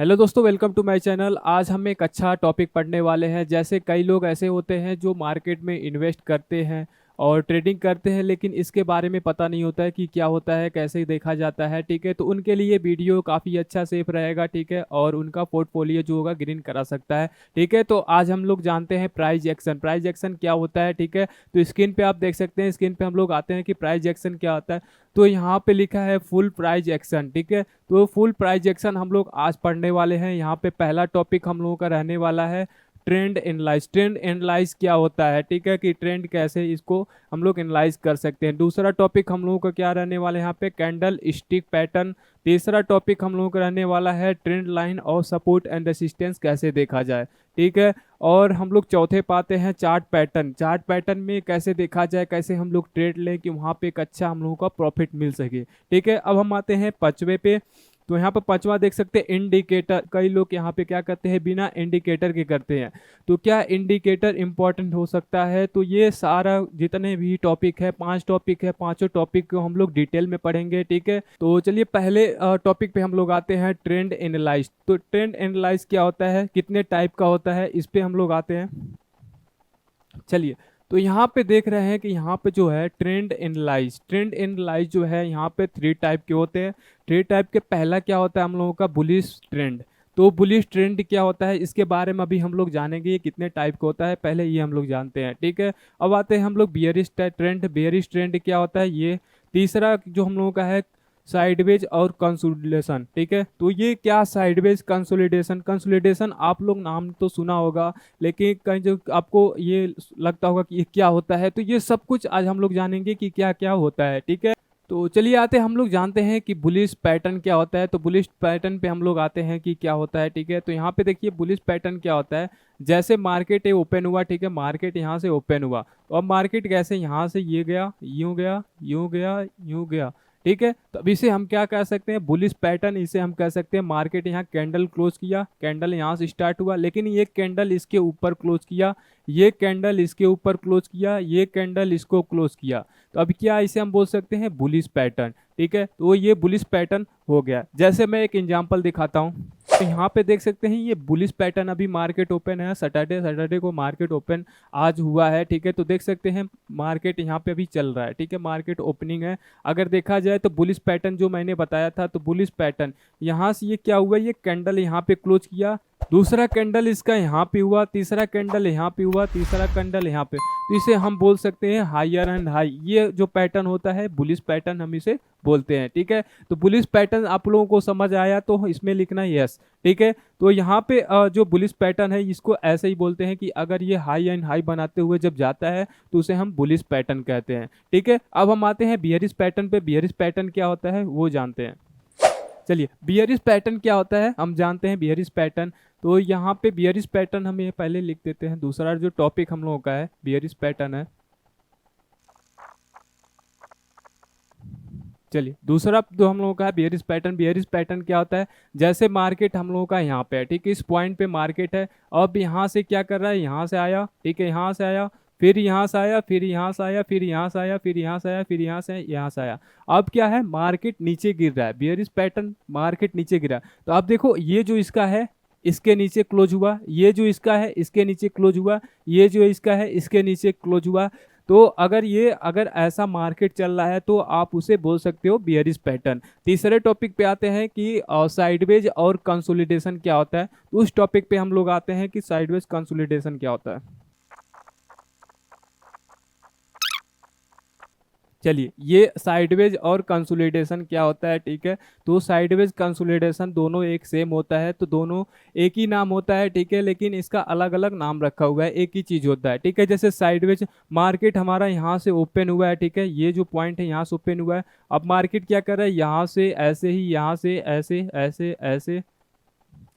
Hello दोस्तों, welcome to my channel. आज हम एक अच्छा टॉपिक पढ़ने वाले हैं। जैसे कई लोग ऐसे होते हैं जो मार्केट में इन्वेस्ट करते हैं और ट्रेडिंग करते हैं, लेकिन इसके बारे में पता नहीं होता है कि क्या होता है, कैसे देखा जाता है। ठीक है, तो उनके लिए वीडियो काफ़ी अच्छा सेफ रहेगा। ठीक है, और उनका पोर्टफोलियो जो होगा ग्रीन करा सकता है। ठीक है, तो आज हम लोग जानते हैं प्राइस एक्शन। प्राइस एक्शन क्या होता है? ठीक है, तो स्क्रीन पे आप देख सकते हैं। स्क्रीन पे हम लोग आते हैं कि प्राइस एक्शन क्या होता है। तो यहाँ पे लिखा है फुल प्राइस एक्शन। ठीक है, तो फुल प्राइस एक्शन हम लोग आज पढ़ने वाले हैं। यहाँ पे पहला टॉपिक हम लोगों का रहने वाला है ट्रेंड एनालाइज। ट्रेंड एनालाइज क्या होता है? ठीक है, कि ट्रेंड कैसे इसको हम लोग एनालाइज कर सकते हैं। दूसरा टॉपिक हम लोगों का क्या रहने वाला है यहाँ पे? Candle stick pattern. तीसरा टॉपिक हम लोगों का रहने वाला है ट्रेंड लाइन और सपोर्ट एंड रेसिस्टेंस कैसे देखा जाए। ठीक है, और हम लोग चौथे पाते हैं चार्ट पैटर्न। चार्ट पैटर्न में कैसे देखा जाए, कैसे हम लोग ट्रेड लें कि वहाँ पे एक अच्छा हम लोगों का प्रॉफिट मिल सके। ठीक है, अब हम आते हैं पांचवे पे। तो यहाँ पर पांचवा देख सकते हैं इंडिकेटर। कई लोग यहाँ पे क्या करते हैं, बिना इंडिकेटर के करते हैं। तो क्या इंडिकेटर इंपॉर्टेंट हो सकता है? तो ये सारा जितने भी टॉपिक है, 5 टॉपिक है, पांचों टॉपिक को हम लोग डिटेल में पढ़ेंगे। ठीक है, तो चलिए पहले टॉपिक पे हम लोग आते हैं ट्रेंड एनालाइज। तो ट्रेंड एनालाइज क्या होता है, कितने टाइप का होता है, इस पे हम लोग आते हैं। चलिए, तो यहाँ पे देख रहे हैं कि यहाँ पे जो है ट्रेंड एनालाइज जो है यहाँ पे 3 टाइप के होते हैं। 3 टाइप के पहला क्या होता है हम लोगों का? Bullish trend. तो बुलिश ट्रेंड क्या होता है, इसके बारे में अभी हम लोग जानेंगे ये कितने टाइप का होता है, पहले ये हम लोग जानते हैं। ठीक है, अब आते हैं हम लोग बियरिश ट्रेंड। बियरिश ट्रेंड क्या होता है? ये तीसरा जो हम लोगों का है साइडवेज और कंसोलिडेशन। ठीक है, तो ये क्या साइडवेज कंसोलिडेशन? कंसोलिडेशन आप लोग नाम तो सुना होगा, लेकिन कहीं जो आपको ये लगता होगा कि ये क्या होता है, तो ये सब कुछ आज हम लोग जानेंगे कि क्या क्या होता है। ठीक है, तो चलिए आते हैं, हम लोग जानते हैं कि बुलिश पैटर्न क्या होता है। तो बुलिश पैटर्न पे हम लोग आते हैं कि क्या होता है। ठीक है, तो यहाँ पे देखिए बुलिश पैटर्न क्या होता है। जैसे मार्केट ये ओपन हुआ, ठीक है, मार्केट यहाँ से ओपन हुआ, तो अब मार्केट कैसे यहाँ से ये गया, यूं गया, यूं गया, यूं गया। ठीक है, तो अब इसे हम क्या कह सकते हैं? बुलिश पैटर्न इसे हम कह सकते हैं। मार्केट यहाँ कैंडल क्लोज किया, कैंडल यहाँ से स्टार्ट हुआ, लेकिन ये कैंडल इसके ऊपर क्लोज किया, ये कैंडल इसके ऊपर क्लोज किया, ये कैंडल इसको क्लोज किया। तो अब क्या इसे हम बोल सकते हैं? Bullish pattern. ठीक है, तो ये बुलिश पैटर्न हो गया। जैसे मैं एक एग्जांपल दिखाता हूँ, तो यहाँ पे देख सकते हैं ये बुलिश पैटर्न। अभी मार्केट ओपन है, सैटरडे को मार्केट ओपन आज हुआ है। ठीक है, तो देख सकते हैं मार्केट यहाँ पे अभी चल रहा है। ठीक है, मार्केट ओपनिंग है। अगर देखा जाए तो बुलिश पैटर्न जो मैंने बताया था, तो बुलिश पैटर्न यहाँ से ये क्या हुआ, ये कैंडल यहाँ पे क्लोज किया, दूसरा कैंडल इसका यहाँ पे हुआ, तीसरा कैंडल यहाँ पे हुआ, तीसरा कैंडल यहाँ पे, तो इसे हम बोल सकते हैं हायर एंड हाई। ये जो पैटर्न होता है बुलिश पैटर्न हम इसे बोलते हैं। ठीक है, तो बुलिश पैटर्न आप लोगों को समझ आया तो इसमें लिखना यस। ठीक है, तो यहाँ पे जो बुलिश पैटर्न है इसको ऐसे ही बोलते हैं कि अगर ये हाई एंड हाई बनाते हुए जब जाता है तो उसे हम बुलिश पैटर्न कहते हैं। ठीक है, अब हम आते हैं बियरिश पैटर्न पे। बियरिश पैटर्न क्या होता है वो जानते हैं। चलिए, बियरिश पैटर्न क्या होता है हम जानते हैं। बियरिश पैटर्न, तो यहाँ पे बियरिश पैटर्न हम ये पहले लिख देते हैं। दूसरा जो टॉपिक हम लोगों का है बियरिश पैटर्न है। चलिए, दूसरा जो हम लोगों का है बियरिश पैटर्न। बियरिश पैटर्न क्या होता है? जैसे मार्केट हम लोगों का यहाँ पे है, ठीक है, इस पॉइंट पे मार्केट है। अब यहाँ से क्या कर रहा है, यहाँ से आया, ठीक है, यहाँ से आया, फिर यहाँ से आया, फिर यहाँ से आया, फिर यहाँ से आया, फिर यहाँ से आया, फिर यहाँ से आया, यहाँ से आया। अब क्या है, मार्केट नीचे गिर रहा है। बियरिश पैटर्न, मार्केट नीचे गिरा। तो आप देखो ये जो इसका है इसके नीचे क्लोज हुआ, ये जो इसका है इसके नीचे क्लोज हुआ, ये जो इसका है इसके नीचे क्लोज हुआ। तो अगर ऐसा मार्केट चल रहा है तो आप उसे बोल सकते हो बियरिश पैटर्न। तीसरे टॉपिक पे आते हैं कि साइडवेज और कंसोलिडेशन क्या होता है। तो उस टॉपिक पे हम लोग आते हैं कि साइडवेज कंसोलिडेशन क्या होता है। चलिए, ये साइडवेज और कंसोलिडेशन क्या होता है। ठीक है, तो साइडवेज कंसोलिडेशन दोनों एक सेम होता है, तो दोनों एक ही नाम होता है। ठीक है, लेकिन इसका अलग अलग नाम रखा हुआ है, एक ही चीज होता है। ठीक है, जैसे साइडवेज मार्केट हमारा यहाँ से ओपन हुआ है, ठीक है, ये जो पॉइंट है यहाँ से ओपन हुआ है। अब मार्केट क्या कर रहा है, यहाँ से ऐसे ही, यहाँ से ऐसे ऐसे ऐसे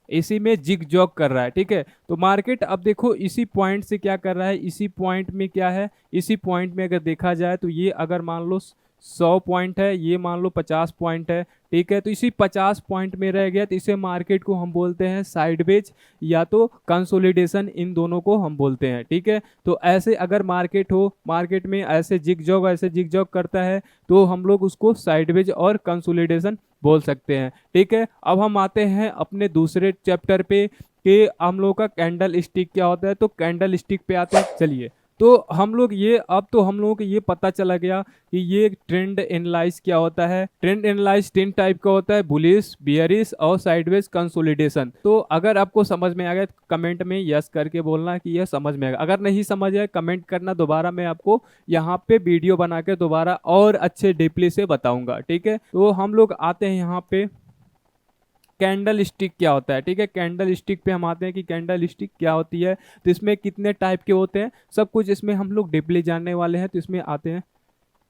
इसी में जिग जॉग कर रहा है। ठीक है, तो मार्केट अब देखो इसी पॉइंट से क्या कर रहा है, इसी पॉइंट में क्या है, इसी पॉइंट में अगर देखा जाए तो ये अगर मान लो 100 पॉइंट है, ये मान लो 50 पॉइंट है। ठीक है, तो इसी 50 पॉइंट में रह गया, तो इसे मार्केट को हम बोलते हैं साइडवेज या तो कंसोलिडेशन, इन दोनों को हम बोलते हैं। ठीक है, तो ऐसे अगर मार्केट हो, मार्केट में ऐसे जिग जॉग करता है, तो हम लोग उसको साइडवेज और कंसोलिडेशन बोल सकते हैं। ठीक है, अब हम आते हैं अपने दूसरे चैप्टर पे कि हम लोग का कैंडल स्टिक क्या होता है। तो कैंडल स्टिक पे आते हैं, चलिए। तो हम लोग ये अब तो हम लोगों को ये पता चला गया कि ये ट्रेंड एनालाइज क्या होता है। ट्रेंड एनालाइज तीन टाइप का होता है, बुलिश, बियरिश और साइडवेज कंसोलिडेशन। तो अगर आपको समझ में आ गया तो कमेंट में यस करके बोलना कि यह समझ में आ गया। अगर नहीं समझ आए कमेंट करना, दोबारा मैं आपको यहाँ पे वीडियो बना के दोबारा और अच्छे डीपली से बताऊंगा। ठीक है, तो हम लोग आते हैं यहाँ पे कैंडल स्टिक क्या होता है। ठीक है, कैंडल स्टिक पे हम आते हैं कि कैंडल स्टिक क्या होती है, तो इसमें कितने टाइप के होते हैं, सब कुछ इसमें हम लोग डीपली जानने वाले हैं। तो इसमें आते हैं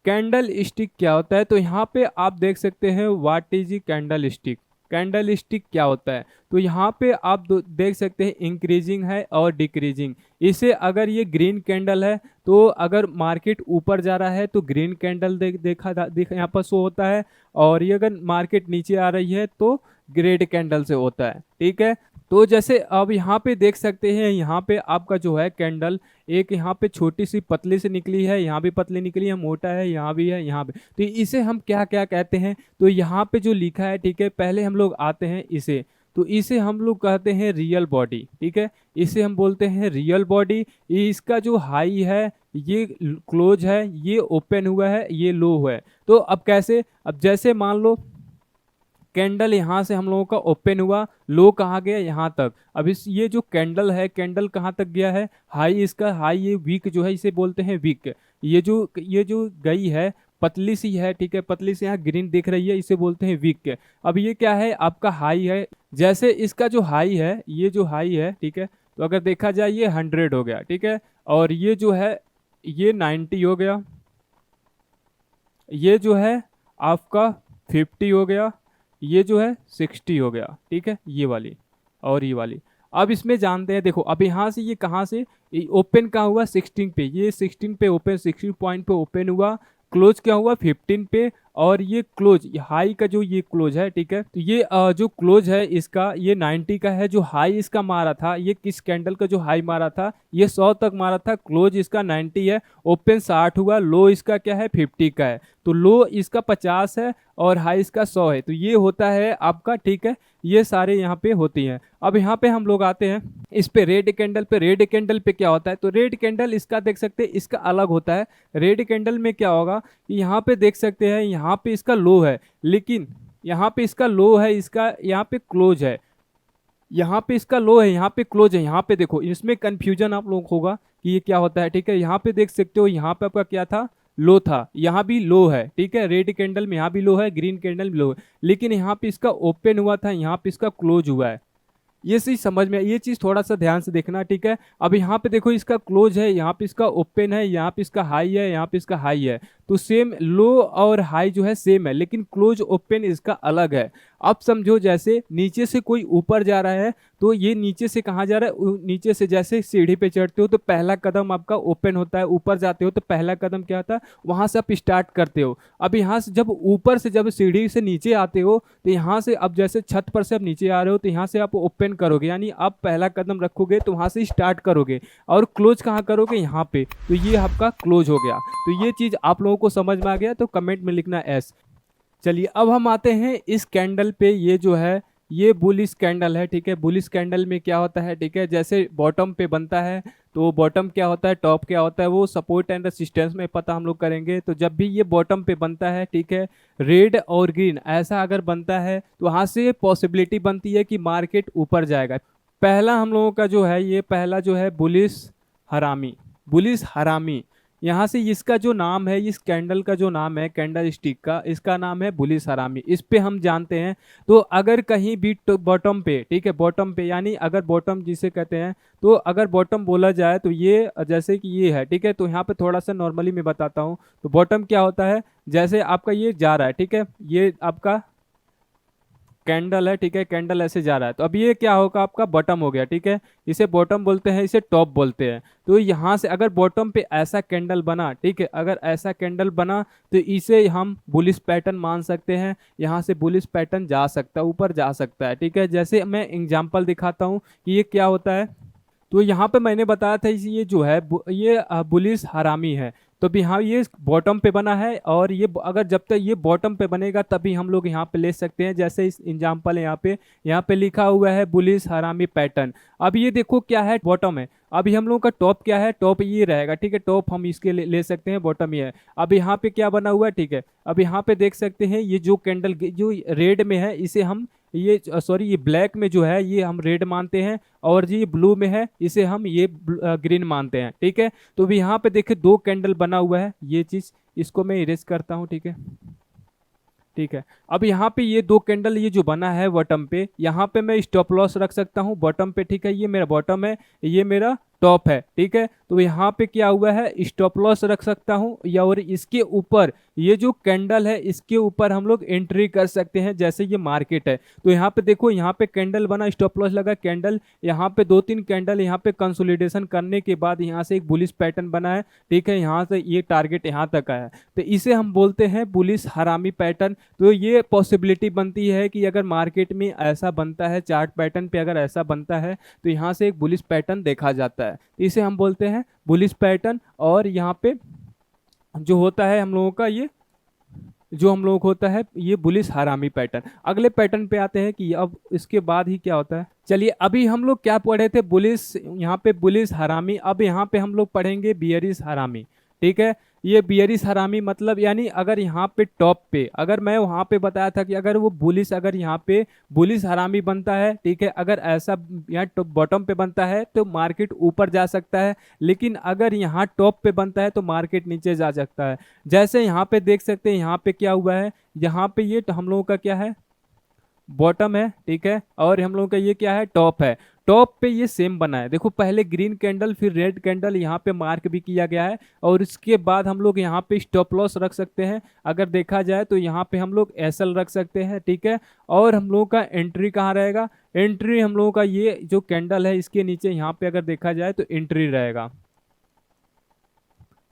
कैंडल स्टिक क्या होता है। तो यहाँ पे आप देख सकते हैं what is E candle stick. Candle stick क्या होता है, तो यहाँ पे आप देख सकते हैं इंक्रीजिंग है और डिक्रीजिंग। इसे अगर ये ग्रीन कैंडल है तो अगर मार्केट ऊपर जा रहा है तो ग्रीन कैंडल देखा यहाँ पर शो होता है, और ये अगर मार्केट नीचे आ रही है तो रेड कैंडल से होता है। ठीक है, तो जैसे अब यहाँ पे देख सकते हैं, यहाँ पे आपका जो है कैंडल एक यहाँ पे छोटी सी पतली से निकली है, यहाँ भी पतली निकली है, मोटा है, यहाँ भी है, यहाँ भी। तो इसे हम क्या क्या कहते हैं, तो यहाँ पे जो लिखा है, ठीक है, पहले हम लोग आते हैं इसे। तो इसे हम लोग कहते हैं रियल बॉडी। ठीक है, इसे हम बोलते हैं रियल बॉडी। इसका जो हाई है ये क्लोज है, ये ओपन हुआ है, ये लो है। तो अब कैसे, अब जैसे मान लो कैंडल यहाँ से हम लोगों का ओपन हुआ, लो कहाँ गया, यहाँ तक। अब इस ये जो कैंडल है, कैंडल कहाँ तक गया है, हाई, इसका हाई, ये वीक जो है इसे बोलते हैं वीक। ये जो गई है पतली सी है, ठीक है, पतली सी यहाँ ग्रीन दिख रही है, इसे बोलते हैं वीक। अब ये क्या है, आपका हाई है। जैसे इसका जो हाई है, ये जो हाई है, ठीक है, तो अगर देखा जाए ये 100 हो गया। ठीक है, और ये जो है ये 90 हो गया, ये जो है आपका 50 हो गया, ये जो है 60 हो गया। ठीक है, ये वाली और ये वाली। अब इसमें जानते हैं, देखो अब यहाँ से ये कहाँ से ओपन कहाँ हुआ, 16 पे, ये 16 पे ओपन, 16 पॉइंट पे ओपन हुआ। क्लोज क्या हुआ, 15 पे। और ये क्लोज हाई का जो ये क्लोज है, ठीक है, तो ये जो क्लोज है इसका ये 90 का है। जो हाई इसका मारा था, ये किस कैंडल का जो हाई मारा था, ये 100 तक मारा था, क्लोज इसका 90 है, ओपन 60 हुआ, लो इसका क्या है 50 का है। तो लो इसका 50 है और हाई इसका 100 है। तो ये होता है आपका, ठीक है, ये सारे यहाँ पे होती हैं। अब यहाँ पे हम लोग आते हैं इस पे रेड कैंडल पे। रेड कैंडल पे क्या होता है, तो रेड कैंडल इसका देख सकते हैं, इसका अलग होता है। रेड कैंडल में क्या होगा कि यहाँ पे देख सकते हैं, यहाँ पे इसका लो है, लेकिन यहाँ पे इसका लो है, इसका यहाँ पे क्लोज है, यहाँ पे इसका लो है, यहाँ पे क्लोज है। यहाँ पे देखो, इसमें कंफ्यूजन आप लोग होगा कि ये क्या होता है। ठीक है, यहाँ पे देख सकते हो, यहाँ पे आपका क्या था, लो था, यहाँ भी लो है। ठीक है, रेड कैंडल में यहाँ भी लो है, ग्रीन कैंडल में लो है, लेकिन यहाँ पे इसका ओपन हुआ था, यहाँ पे इसका क्लोज हुआ है। ये चीज समझ में, ये चीज थोड़ा सा ध्यान से देखना। ठीक है, अब यहाँ पे देखो इसका क्लोज है, यहाँ पे इसका ओपन है, यहाँ पे इसका हाई है, यहाँ पे इसका हाई है। तो सेम लो और हाई जो है सेम है, लेकिन क्लोज ओपन इसका अलग है। अब समझो जैसे नीचे से कोई ऊपर जा रहा है, तो ये नीचे से कहाँ जा रहा है, नीचे से जैसे सीढ़ी पे चढ़ते हो तो पहला कदम आपका ओपन होता है, ऊपर जाते हो तो पहला कदम क्या होता है, वहां से आप स्टार्ट करते हो। अब यहाँ से जब ऊपर से, जब सीढ़ी से नीचे आते हो तो यहाँ से अब जैसे छत पर से आप नीचे आ रहे हो, तो यहाँ से आप ओपन करोगे, यानी आप पहला कदम रखोगे तो वहां से स्टार्ट करोगे, और क्लोज कहाँ करोगे, यहाँ पे। तो ये आपका क्लोज हो गया। तो ये चीज आप लोगों को समझ में आ गया, तो कमेंट में लिखना एस। चलिए अब हम आते हैं इस कैंडल पे। ये जो है ये बुलिश कैंडल है। ठीक है, बुलिश कैंडल में क्या होता है, ठीक है, जैसे बॉटम पे बनता है, तो बॉटम क्या होता है, टॉप क्या होता है, वो सपोर्ट एंड रेसिस्टेंस में पता हम लोग करेंगे। तो जब भी ये बॉटम पे बनता है, ठीक है, रेड और ग्रीन ऐसा अगर बनता है, तो वहां से पॉसिबिलिटी बनती है कि मार्केट ऊपर जाएगा। पहला हम लोगों का जो है, ये पहला जो है बुलिश हरामी, बुलिश हरामी। यहाँ से इसका जो नाम है, इस कैंडल का जो नाम है, कैंडल स्टिक का, इसका नाम है बुलिश हरामी। इस पे हम जानते हैं। तो अगर कहीं भी बॉटम पे, ठीक है, बॉटम पे यानी अगर बॉटम जिसे कहते हैं, तो अगर बॉटम बोला जाए तो ये जैसे कि ये है, ठीक है, तो यहाँ पे थोड़ा सा नॉर्मली मैं बताता हूँ। तो बॉटम क्या होता है, जैसे आपका ये जा रहा है, ठीक है, ये आपका कैंडल है, ठीक है, कैंडल ऐसे जा रहा है, तो अब ये क्या होगा, आपका बॉटम हो गया। ठीक है, इसे बॉटम बोलते हैं, इसे टॉप बोलते हैं। तो यहाँ से अगर बॉटम पे ऐसा कैंडल बना, ठीक है, अगर ऐसा कैंडल बना तो इसे हम बुलिश पैटर्न मान सकते हैं। यहाँ से बुलिश पैटर्न जा सकता है, ऊपर जा सकता है। ठीक है, जैसे मैं एग्जांपल दिखाता हूँ कि ये क्या होता है। तो यहाँ पे मैंने बताया था ये जो है ये बुलिश हरामी है। तो अभी हाँ ये बॉटम पे बना है, और ये अगर जब तक ये बॉटम पे बनेगा तभी हम लोग यहाँ पे ले सकते हैं। जैसे इस एग्जांपल है, यहाँ पे लिखा हुआ है बुलिश हरामी पैटर्न। अब ये देखो क्या है, बॉटम है। अभी हम लोग का टॉप क्या है, टॉप ये रहेगा, ठीक है, टॉप हम इसके ले सकते हैं, बॉटम ये है। अब यहाँ पे क्या बना हुआ है, ठीक है, अब यहाँ पे देख सकते हैं ये जो कैंडल जो रेड में है इसे हम ये सॉरी ये ब्लैक में जो है ये हम रेड मानते हैं, और ये ब्लू में है इसे हम ये ग्रीन मानते हैं, ठीक है। तो अभी यहाँ पे देखिए दो कैंडल बना हुआ है, ये चीज इसको मैं इरेज करता हूँ, ठीक है, ठीक है। अब यहाँ पे ये दो कैंडल ये जो बना है बॉटम पे, यहाँ पे मैं स्टॉप लॉस रख सकता हूँ बॉटम पे, ठीक है, ये मेरा बॉटम है, ये मेरा टॉप है, ठीक है। तो यहाँ पे क्या हुआ है, स्टॉप लॉस रख सकता हूँ, या और इसके ऊपर ये जो कैंडल है इसके ऊपर हम लोग एंट्री कर सकते हैं, जैसे ये मार्केट है। तो यहाँ पे देखो, यहाँ पे कैंडल बना, स्टॉप लॉस लगा, कैंडल यहाँ पे दो तीन कैंडल यहाँ पे कंसोलिडेशन करने के बाद यहाँ से एक बुलिश पैटर्न बना है, ठीक है, यहाँ से ये टारगेट यहाँ तक आया, तो इसे हम बोलते हैं बुलिश हरामी पैटर्न। तो ये पॉसिबिलिटी बनती है कि अगर मार्केट में ऐसा बनता है, चार्ट पैटर्न पे अगर ऐसा बनता है तो यहाँ से एक बुलिश पैटर्न देखा जाता है, इसे हम बोलते हैं बुलिश पैटर्न। और यहाँ पे जो होता है हम लोगों का ये जो हम लोग होता है ये बुलिश हरामी पैटर्न। अगले पैटर्न पे आते हैं कि अब इसके बाद ही क्या होता है। चलिए अभी हम लोग क्या पढ़े थे, बुलिश, यहाँ पे बुलिश हरामी। अब यहाँ पे हम लोग पढ़ेंगे बियरिश हरामी, ठीक है। ये बियरिश हरामी मतलब यानी अगर यहाँ पे टॉप पे, अगर मैं वहाँ पे बताया था कि अगर वो बुलिश, अगर यहाँ पे बुलिश हरामी बनता है, ठीक है, अगर ऐसा यहाँ बॉटम पे बनता है तो मार्केट ऊपर जा सकता है, लेकिन अगर यहाँ टॉप पे बनता है तो मार्केट नीचे जा सकता है। जैसे यहाँ पे देख सकते हैं, यहाँ पे क्या हुआ है, यहाँ पे ये हम लोगों का क्या है, बॉटम है, ठीक है, और हम लोगों का ये क्या है, टॉप है। टॉप पे ये सेम बना है, देखो पहले ग्रीन कैंडल फिर रेड कैंडल यहाँ पे मार्क भी किया गया है, और इसके बाद हम लोग यहाँ पे स्टॉप लॉस रख सकते हैं। अगर देखा जाए तो यहाँ पे हम लोग एसएल रख सकते हैं, ठीक है। और हम लोगों का एंट्री कहाँ रहेगा, एंट्री हम लोगों का ये जो कैंडल है इसके नीचे यहाँ पे अगर देखा जाए तो एंट्री रहेगा,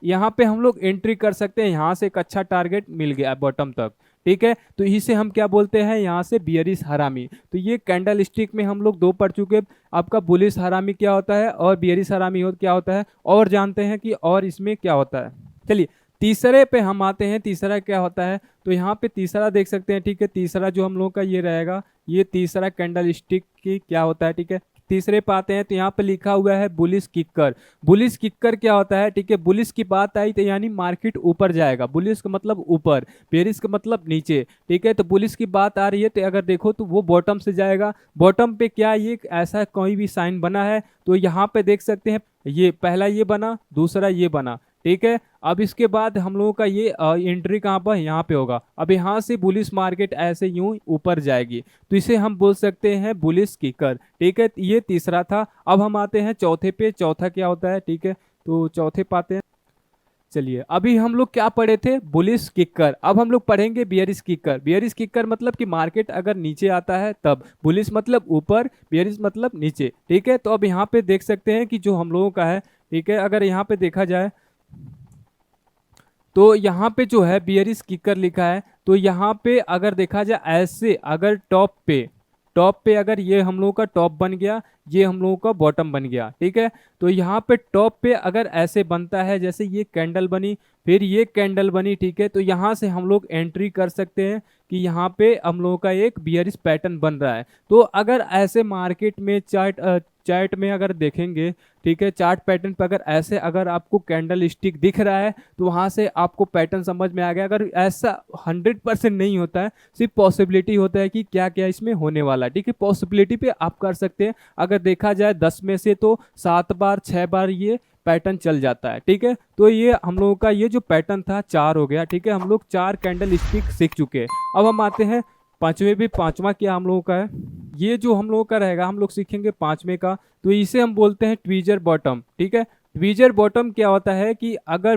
यहाँ पे हम लोग एंट्री कर सकते हैं। यहाँ से एक अच्छा टारगेट मिल गया बॉटम तक, ठीक है, तो इसे हम क्या बोलते हैं, यहाँ से बियरिश हरामी। तो ये कैंडल स्टिक में हम लोग दो पढ़ चुके, आपका बुलिश हरामी क्या होता है और बियरिश हरामी क्या होता है, और जानते हैं कि और इसमें क्या होता है। चलिए तीसरे पे हम आते हैं, तीसरा क्या होता है, तो यहाँ पे तीसरा देख सकते हैं, ठीक है, तीसरा जो हम लोग का ये रहेगा, ये तीसरा कैंडल स्टिक की क्या होता है, ठीक है। तीसरे पे आते हैं तो यहाँ पे लिखा हुआ है बुलिश किकर। बुलिश किकर क्या होता है, ठीक है, बुलिश की बात आई तो यानी मार्केट ऊपर जाएगा, बुलिश का मतलब ऊपर, बेरिश का मतलब नीचे, ठीक है। तो बुलिश की बात आ रही है तो अगर देखो तो वो बॉटम से जाएगा। बॉटम पे क्या ये ऐसा कोई भी साइन बना है, तो यहाँ पे देख सकते हैं ये पहला ये बना, दूसरा ये बना, ठीक है। अब इसके बाद हम लोगों का ये एंट्री कहाँ पर, यहाँ पे होगा। अब यहाँ से बुलिश मार्केट ऐसे यूं ऊपर जाएगी, तो इसे हम बोल सकते हैं बुलिश किकर, ठीक है। ये तीसरा था। अब हम आते हैं चौथे पे, चौथा क्या होता है, ठीक है, तो चौथे पाते हैं। चलिए अभी हम लोग क्या पढ़े थे, बुलिश किकर। अब हम लोग पढ़ेंगे बियरिश किकर। बियरिश किकर मतलब कि मार्केट अगर नीचे आता है तब, बुलिश मतलब ऊपर, बियरिश मतलब नीचे, ठीक है। तो अब यहाँ पे देख सकते हैं कि जो हम लोगों का है, ठीक है, अगर यहाँ पे देखा जाए तो यहाँ पे जो है बियरिश किकर लिखा है, तो यहाँ पे अगर देखा जाए ऐसे, अगर टॉप पे अगर ये हम लोगों का टॉप बन गया, ये हम लोगों का बॉटम बन गया, ठीक है। तो यहाँ पे टॉप पे अगर ऐसे बनता है, जैसे ये कैंडल बनी, फिर ये कैंडल बनी, ठीक है, तो यहाँ से हम लोग एंट्री कर सकते हैं कि यहाँ पे हम लोगों का एक बियरिश पैटर्न बन रहा है। तो अगर ऐसे मार्केट में चार्ट में अगर देखेंगे, ठीक है, चार्ट पैटर्न पर अगर ऐसे अगर आपको कैंडल स्टिक दिख रहा है तो वहां से आपको पैटर्न समझ में आ गया। अगर ऐसा 100% नहीं होता है, सिर्फ पॉसिबिलिटी होता है कि क्या क्या इसमें होने वाला है, ठीक है, पॉसिबिलिटी पे आप कर सकते हैं। अगर देखा जाए 10 में से तो 7 बार 6 बार ये पैटर्न चल जाता है, ठीक है। तो ये हम लोगों का ये जो पैटर्न था 4 हो गया, ठीक है, हम लोग 4 कैंडल स्टिक सीख चुके हैं। अब हम आते हैं पांचवें भी, पांचवा क्या हम लोगों का है, ये जो हम लोगों का रहेगा, हम लोग सीखेंगे पांचवें का, तो इसे हम बोलते हैं ट्वीजर बॉटम, ठीक है। ट्वीजर बॉटम क्या होता है कि अगर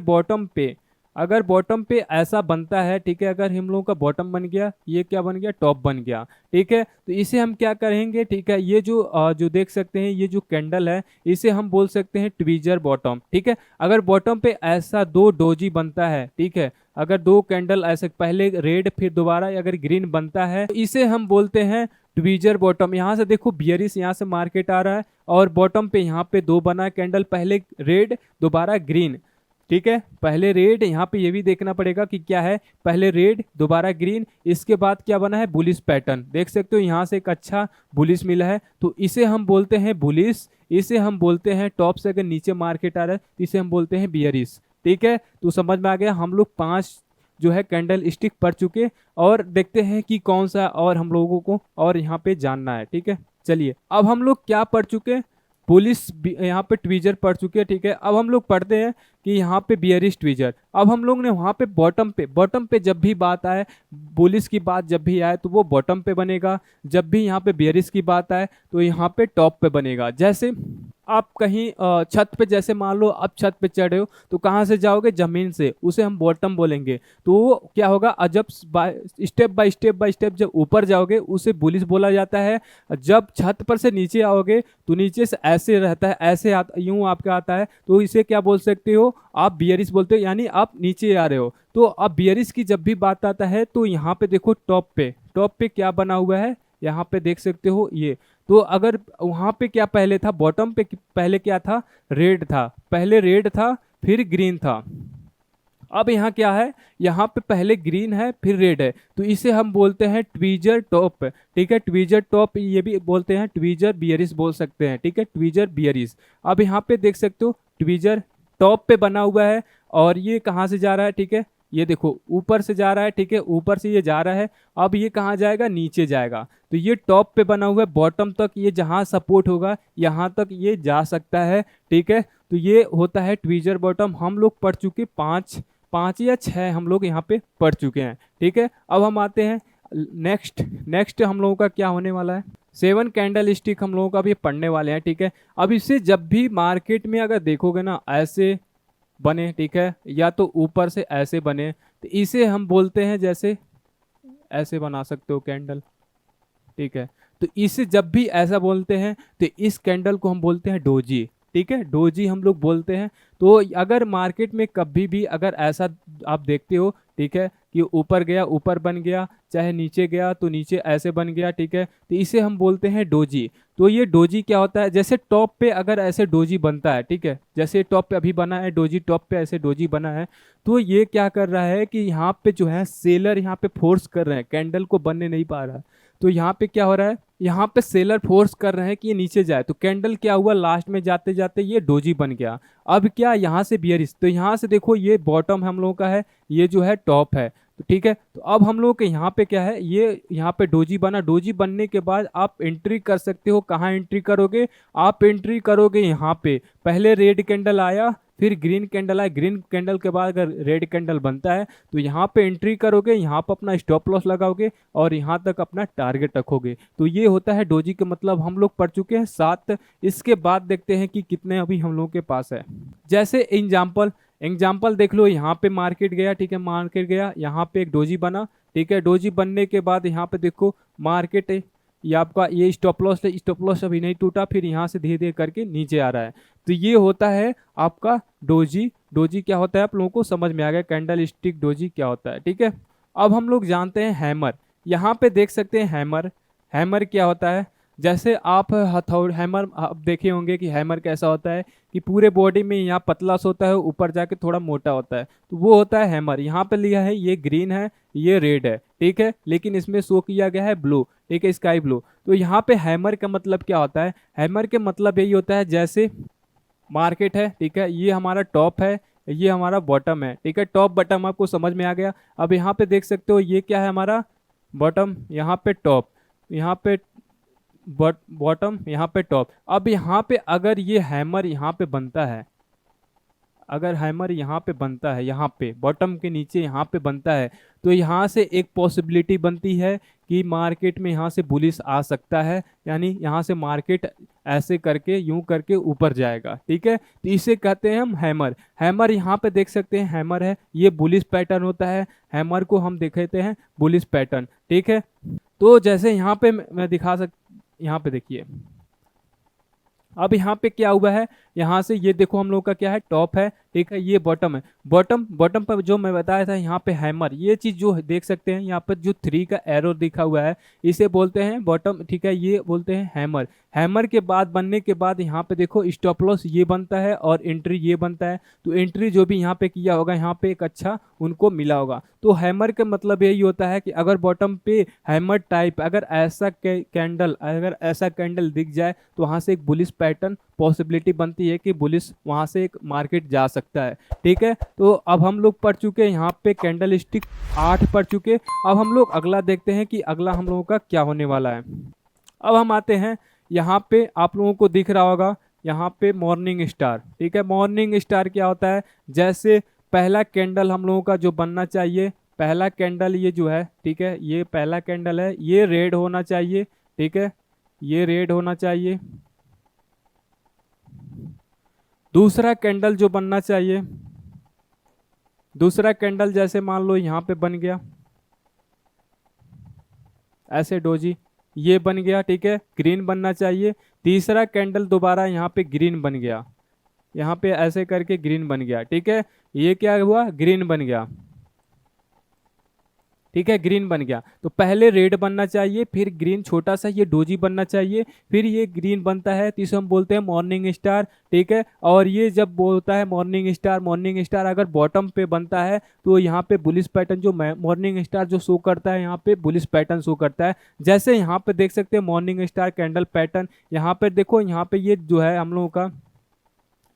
बॉटम पे ऐसा बनता है, ठीक है, अगर हम लोगों का बॉटम बन गया, ये क्या बन गया, टॉप बन गया, ठीक है, तो इसे हम क्या करेंगे, ठीक है, ये जो देख सकते हैं ये जो कैंडल है इसे हम बोल सकते हैं ट्वीजर बॉटम, ठीक है। अगर बॉटम पे ऐसा दो डोजी बनता है, ठीक है, अगर दो कैंडल ऐसे पहले रेड फिर दोबारा अगर ग्रीन बनता है, तो इसे हम बोलते हैं ट्वीजर बॉटम। यहाँ से देखो बियरिश यहाँ से मार्केट आ रहा है, और बॉटम पे यहाँ पे दो बना कैंडल, पहले रेड दोबारा ग्रीन, ठीक है, पहले रेड, यहाँ पे ये भी देखना पड़ेगा कि क्या है, पहले रेड दोबारा ग्रीन, इसके बाद क्या बना है, बुलिश पैटर्न। देख सकते हो यहाँ से एक अच्छा बुलिश मिला है, तो इसे हम बोलते हैं बुलिश। इसे हम बोलते हैं टॉप से अगर नीचे मार्केट आ रहा है तो इसे हम बोलते हैं बियरिश। ठीक है, तो समझ में आ गया। हम लोग 5 जो है कैंडल स्टिक पढ़ चुके, और देखते हैं कि कौन सा और हम लोगों को और यहाँ पे जानना है। ठीक है, चलिए अब हम लोग क्या पढ़ चुके, पुलिस यहाँ पे ट्वीजर पढ़ चुके हैं। ठीक है, अब हम लोग पढ़ते हैं कि यहाँ पे बियरिश ट्वीजर। अब हम लोग ने वहाँ पे बॉटम पे जब भी बात आए, बुलिस की बात जब भी आए तो वो बॉटम पे बनेगा, जब भी यहाँ पे बियरिश की बात आए तो यहाँ पे टॉप पे बनेगा। जैसे आप कहीं छत पे, जैसे मान लो आप छत पे चढ़े हो तो कहाँ से जाओगे, जमीन से, उसे हम बॉटम बोलेंगे। तो वो क्या होगा, जब स्टेप बाय स्टेप जब ऊपर जाओगे उसे बुलिस बोला जाता है। जब छत पर से नीचे आओगे तो नीचे से ऐसे रहता है, ऐसे यूं आपका आता है, तो इसे क्या बोल सकते हो आप, बियरिश बोलते हो, यानी आप नीचे आ रहे हो। तो अब बियरिश की जब भी बात आता है तो यहाँ पे देखो टॉप पे क्या बना हुआ है, यहाँ पे देख सकते हो ये। तो अगर वहां पे क्या पहले था, बॉटम पे पहले क्या था, रेड था, पहले रेड था फिर ग्रीन था। अब यहाँ क्या है, यहाँ पे पहले ग्रीन है फिर रेड है, तो इसे हम बोलते हैं ट्वीजर टॉप। ठीक है, ट्वीजर टॉप, ये भी बोलते हैं ट्वीजर बियरिश बोल सकते हैं। ठीक है, ट्वीजर बियरिश। अब यहाँ पे देख सकते हो ट्वीजर टॉप पे बना हुआ है, और ये कहाँ से जा रहा है, ठीक है, ये देखो ऊपर से जा रहा है। ठीक है, ऊपर से ये जा रहा है, अब ये कहाँ जाएगा, नीचे जाएगा। तो ये टॉप पे बना हुआ है, बॉटम तक ये जहाँ सपोर्ट होगा यहाँ तक ये जा सकता है। ठीक है, तो ये होता है ट्वीजर बॉटम। हम लोग पढ़ चुके 5 या 6 हम लोग यहाँ पे पढ़ चुके हैं। ठीक है, अब हम आते हैं नेक्स्ट हम लोगों का क्या होने वाला है, 7 कैंडल स्टिक हम लोगों का भी पढ़ने वाले हैं। ठीक है, अब इसे जब भी मार्केट में अगर देखोगे ना, ऐसे बने, ठीक है, या तो ऊपर से ऐसे बने, तो इसे हम बोलते हैं, जैसे ऐसे बना सकते हो कैंडल। ठीक है, तो इसे जब भी ऐसा बोलते हैं तो इस कैंडल को हम बोलते हैं डोजी। ठीक है, डोजी हम लोग बोलते हैं। तो अगर मार्केट में कभी भी अगर ऐसा आप देखते हो, ठीक है, कि ऊपर गया ऊपर बन गया, चाहे नीचे गया तो नीचे ऐसे बन गया, ठीक है, तो इसे हम बोलते हैं डोजी। तो ये डोजी क्या होता है, जैसे टॉप पे अगर ऐसे डोजी बनता है, ठीक है, जैसे टॉप पे अभी बना है डोजी, टॉप पे ऐसे डोजी बना है, तो ये क्या कर रहा है कि यहाँ पे जो है सेलर यहाँ पे फोर्स कर रहे हैं, कैंडल को बनने नहीं पा रहा है। तो यहाँ पे क्या हो रहा है, यहाँ पे सेलर फोर्स कर रहे हैं कि ये नीचे जाए, तो कैंडल क्या हुआ, लास्ट में जाते जाते ये डोजी बन गया। अब क्या, यहाँ से बियरिश, तो यहाँ से देखो ये बॉटम हम लोगों का है, ये जो है टॉप है। तो ठीक है, तो अब हम लोग के यहाँ पे क्या है, ये यहाँ पे डोजी बना। डोजी बनने के बाद आप एंट्री कर सकते हो, कहाँ एंट्री करोगे, आप एंट्री करोगे यहाँ पे, पहले रेड कैंडल आया फिर ग्रीन कैंडल आया, ग्रीन कैंडल के बाद अगर रेड कैंडल बनता है तो यहाँ पे एंट्री करोगे, यहाँ पर अपना स्टॉप लॉस लगाओगे और यहाँ तक अपना टारगेट रखोगे। तो ये होता है डोजी के मतलब हम लोग पढ़ चुके हैं 7। इसके बाद देखते हैं कि कितने अभी हम लोगों के पास है। जैसे एग्जाम्पल देख लो, यहाँ पे मार्केट गया, ठीक है, मार्केट गया, यहाँ पे एक डोजी बना, ठीक है, डोजी बनने के बाद यहाँ पे देखो मार्केट है, ये आपका ये स्टॉप लॉस है, स्टॉप लॉस अभी नहीं टूटा, फिर यहाँ से धीरे धीरे करके नीचे आ रहा है। तो ये होता है आपका डोजी। डोजी क्या होता है आप लोगों को समझ में आ गया, कैंडल स्टिक डोजी क्या होता है। ठीक है, अब हम लोग जानते हैं हैमर। यहाँ पे देख सकते हैं हैमर क्या होता है, जैसे आप हथौड़ हैमर आप देखे होंगे कि हैमर कैसा होता है कि पूरे बॉडी में यहाँ पतला सा होता है, ऊपर जाके थोड़ा मोटा होता है, तो वो होता है हैमर। यहाँ पे लिया है ये ग्रीन है, ये रेड है, ठीक है, लेकिन इसमें शो किया गया है ब्लू, ठीक है, स्काई ब्लू। तो यहाँ पे हैमर का मतलब क्या होता है, हैमर के मतलब यही होता है, जैसे मार्केट है, ठीक है, ये हमारा टॉप है, ये हमारा बॉटम है, ठीक है, टॉप बॉटम आपको समझ में आ गया। अब यहाँ पे देख सकते हो ये क्या है, हमारा बॉटम, यहाँ पे टॉप, यहाँ पे बॉटम, यहाँ पे टॉप। अब यहाँ पे अगर ये हैमर यहाँ पे बनता है, अगर हैमर यहाँ पे बनता है, यहाँ पे बॉटम के नीचे यहाँ पे बनता है, तो यहाँ से एक पॉसिबिलिटी बनती है कि मार्केट में यहाँ से बुलिश आ सकता है, यानी यहाँ से मार्केट ऐसे करके यूं करके ऊपर जाएगा। ठीक है, तो इसे कहते हैं हम हैमर। हैमर यहाँ पे देख सकते हैं हैमर है, ये बुलिश पैटर्न होता है, हैमर को हम दिखाते हैं बुलिश पैटर्न। ठीक है, तो जैसे यहाँ पे मैं दिखा यहाँ पे देखिए, अब यहाँ पे क्या हुआ है, यहाँ से ये देखो हम लोग का क्या है, टॉप है, ठीक है, ये बॉटम है, बॉटम पर जो मैं बताया था यहाँ पे हैमर, ये चीज जो देख सकते हैं यहाँ पर जो 3 का एरो दिखा हुआ है, इसे बोलते हैं बॉटम, ठीक है, ये बोलते हैं हैमर। हैमर के बाद बनने के बाद यहाँ पे देखो स्टॉप लॉस ये बनता है और एंट्री ये बनता है। तो एंट्री जो भी यहाँ पे किया होगा यहाँ पे एक अच्छा उनको मिला होगा। तो हैमर का मतलब यही होता है कि अगर बॉटम पे हैमर टाइप अगर ऐसा कैंडल अगर ऐसा कैंडल दिख जाए तो वहाँ से एक बुलिश पैटर्न पॉसिबिलिटी बनती है कि बुलिश वहाँ से एक मार्केट जा सकता है। ठीक है, तो अब हम लोग पढ़ चुके हैं यहाँ पे कैंडल स्टिक 8 पढ़ चुके। अब हम लोग अगला देखते हैं कि अगला हम लोगों का क्या होने वाला है। अब हम आते हैं यहाँ पे, आप लोगों को दिख रहा होगा यहाँ पे मॉर्निंग स्टार। ठीक है, मॉर्निंग स्टार क्या होता है, जैसे पहला कैंडल हम लोगों का जो बनना चाहिए, पहला कैंडल ये जो है, ठीक है, ये पहला कैंडल है, ये रेड होना चाहिए। ठीक है, ये रेड होना चाहिए। दूसरा कैंडल जो बनना चाहिए, दूसरा कैंडल जैसे मान लो यहाँ पे बन गया ऐसे डोजी, ये बन गया। ठीक है, ग्रीन बनना चाहिए। तीसरा कैंडल दोबारा यहाँ पे ग्रीन बन गया, यहाँ पे ऐसे करके ग्रीन बन गया। ठीक है, ये क्या हुआ, ग्रीन बन गया। ठीक है, ग्रीन बन गया। तो पहले रेड बनना चाहिए, फिर ग्रीन छोटा सा ये डोजी बनना चाहिए, फिर ये ग्रीन बनता है, तो इसे हम बोलते हैं मॉर्निंग स्टार। ठीक है, और ये जब बोलता है मॉर्निंग स्टार अगर बॉटम पे बनता है तो यहाँ पे बुलिश पैटर्न जो मॉर्निंग स्टार जो शो करता है, यहाँ पे बुलिश पैटर्न शो करता है। जैसे यहाँ पे देख सकते हैं मॉर्निंग स्टार कैंडल पैटर्न, यहाँ पे देखो, यहाँ पे ये जो है हम लोगों का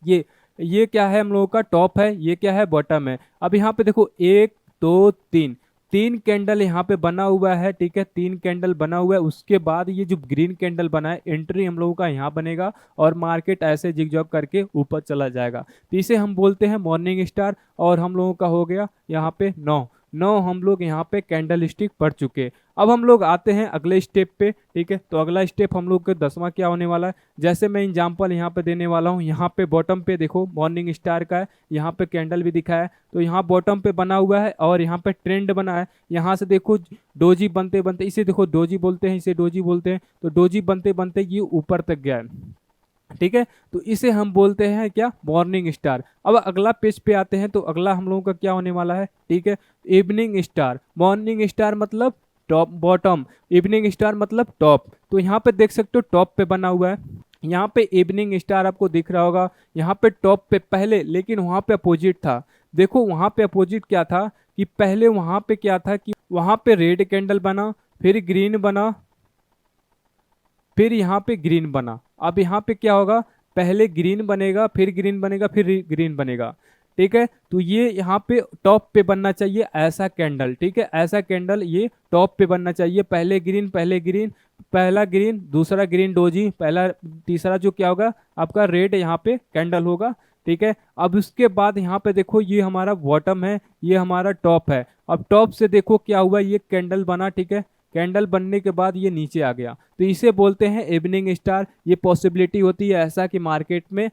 ये क्या है, हम लोगों का टॉप है, ये क्या है, बॉटम है। अब यहाँ पे देखो 1 2 3 तीन कैंडल यहाँ पे बना हुआ है। ठीक है, तीन कैंडल बना हुआ है। उसके बाद ये जो ग्रीन कैंडल बना है, एंट्री हम लोगों का यहाँ बनेगा और मार्केट ऐसे जिगजॉग करके ऊपर चला जाएगा। तो इसे हम बोलते हैं मॉर्निंग स्टार। और हम लोगों का हो गया यहाँ पे 9 हम लोग यहाँ पे कैंडल स्टिक पढ़ चुके। अब हम लोग आते हैं अगले स्टेप पे। ठीक है, तो अगला स्टेप हम लोग का 10वां क्या होने वाला है, जैसे मैं एग्जांपल यहाँ पे देने वाला हूँ। यहाँ पे बॉटम पे देखो मॉर्निंग स्टार का है, यहाँ पे कैंडल भी दिखा है, तो यहाँ बॉटम पे बना हुआ है और यहाँ पे ट्रेंड बना है। यहाँ से देखो डोजी बनते बनते, इसे देखो डोजी बोलते हैं, इसे डोजी बोलते हैं, तो डोजी बनते बनते ये ऊपर तक गया है। ठीक है, तो इसे हम बोलते हैं क्या, मॉर्निंग स्टार। अब अगला पेज पे आते हैं, तो अगला हम लोगों का क्या होने वाला है। ठीक है, इवनिंग स्टार। मॉर्निंग स्टार मतलब टॉप बॉटम, इवनिंग स्टार मतलब टॉप। तो यहाँ पे देख सकते हो टॉप पे बना हुआ है, यहाँ पे इवनिंग स्टार आपको दिख रहा होगा, यहाँ पे टॉप पे पहले, लेकिन वहाँ पे अपोजिट था। देखो वहाँ पे अपोजिट क्या था कि पहले वहाँ पे क्या था कि वहाँ पे रेड कैंडल बना, फिर ग्रीन बना, फिर यहाँ पे ग्रीन बना। अब यहाँ पे क्या होगा, पहले ग्रीन बनेगा, फिर ग्रीन बनेगा, फिर ग्रीन बनेगा। ठीक है, तो ये यहाँ पे टॉप पे बनना चाहिए ऐसा कैंडल। ठीक है, ऐसा कैंडल ये टॉप पे बनना चाहिए, पहले ग्रीन, पहला ग्रीन, दूसरा ग्रीन डोजी, पहला, तीसरा जो क्या होगा आपका रेड यहाँ पे कैंडल होगा। ठीक है, अब उसके बाद यहाँ पे देखो ये हमारा बॉटम है, ये हमारा टॉप है। अब टॉप से देखो क्या हुआ, ये कैंडल बना। ठीक है, कैंडल बनने के बाद ये नीचे आ गया, तो इसे बोलते हैं इवनिंग स्टार। ये पॉसिबिलिटी होती है ऐसा कि मार्केट में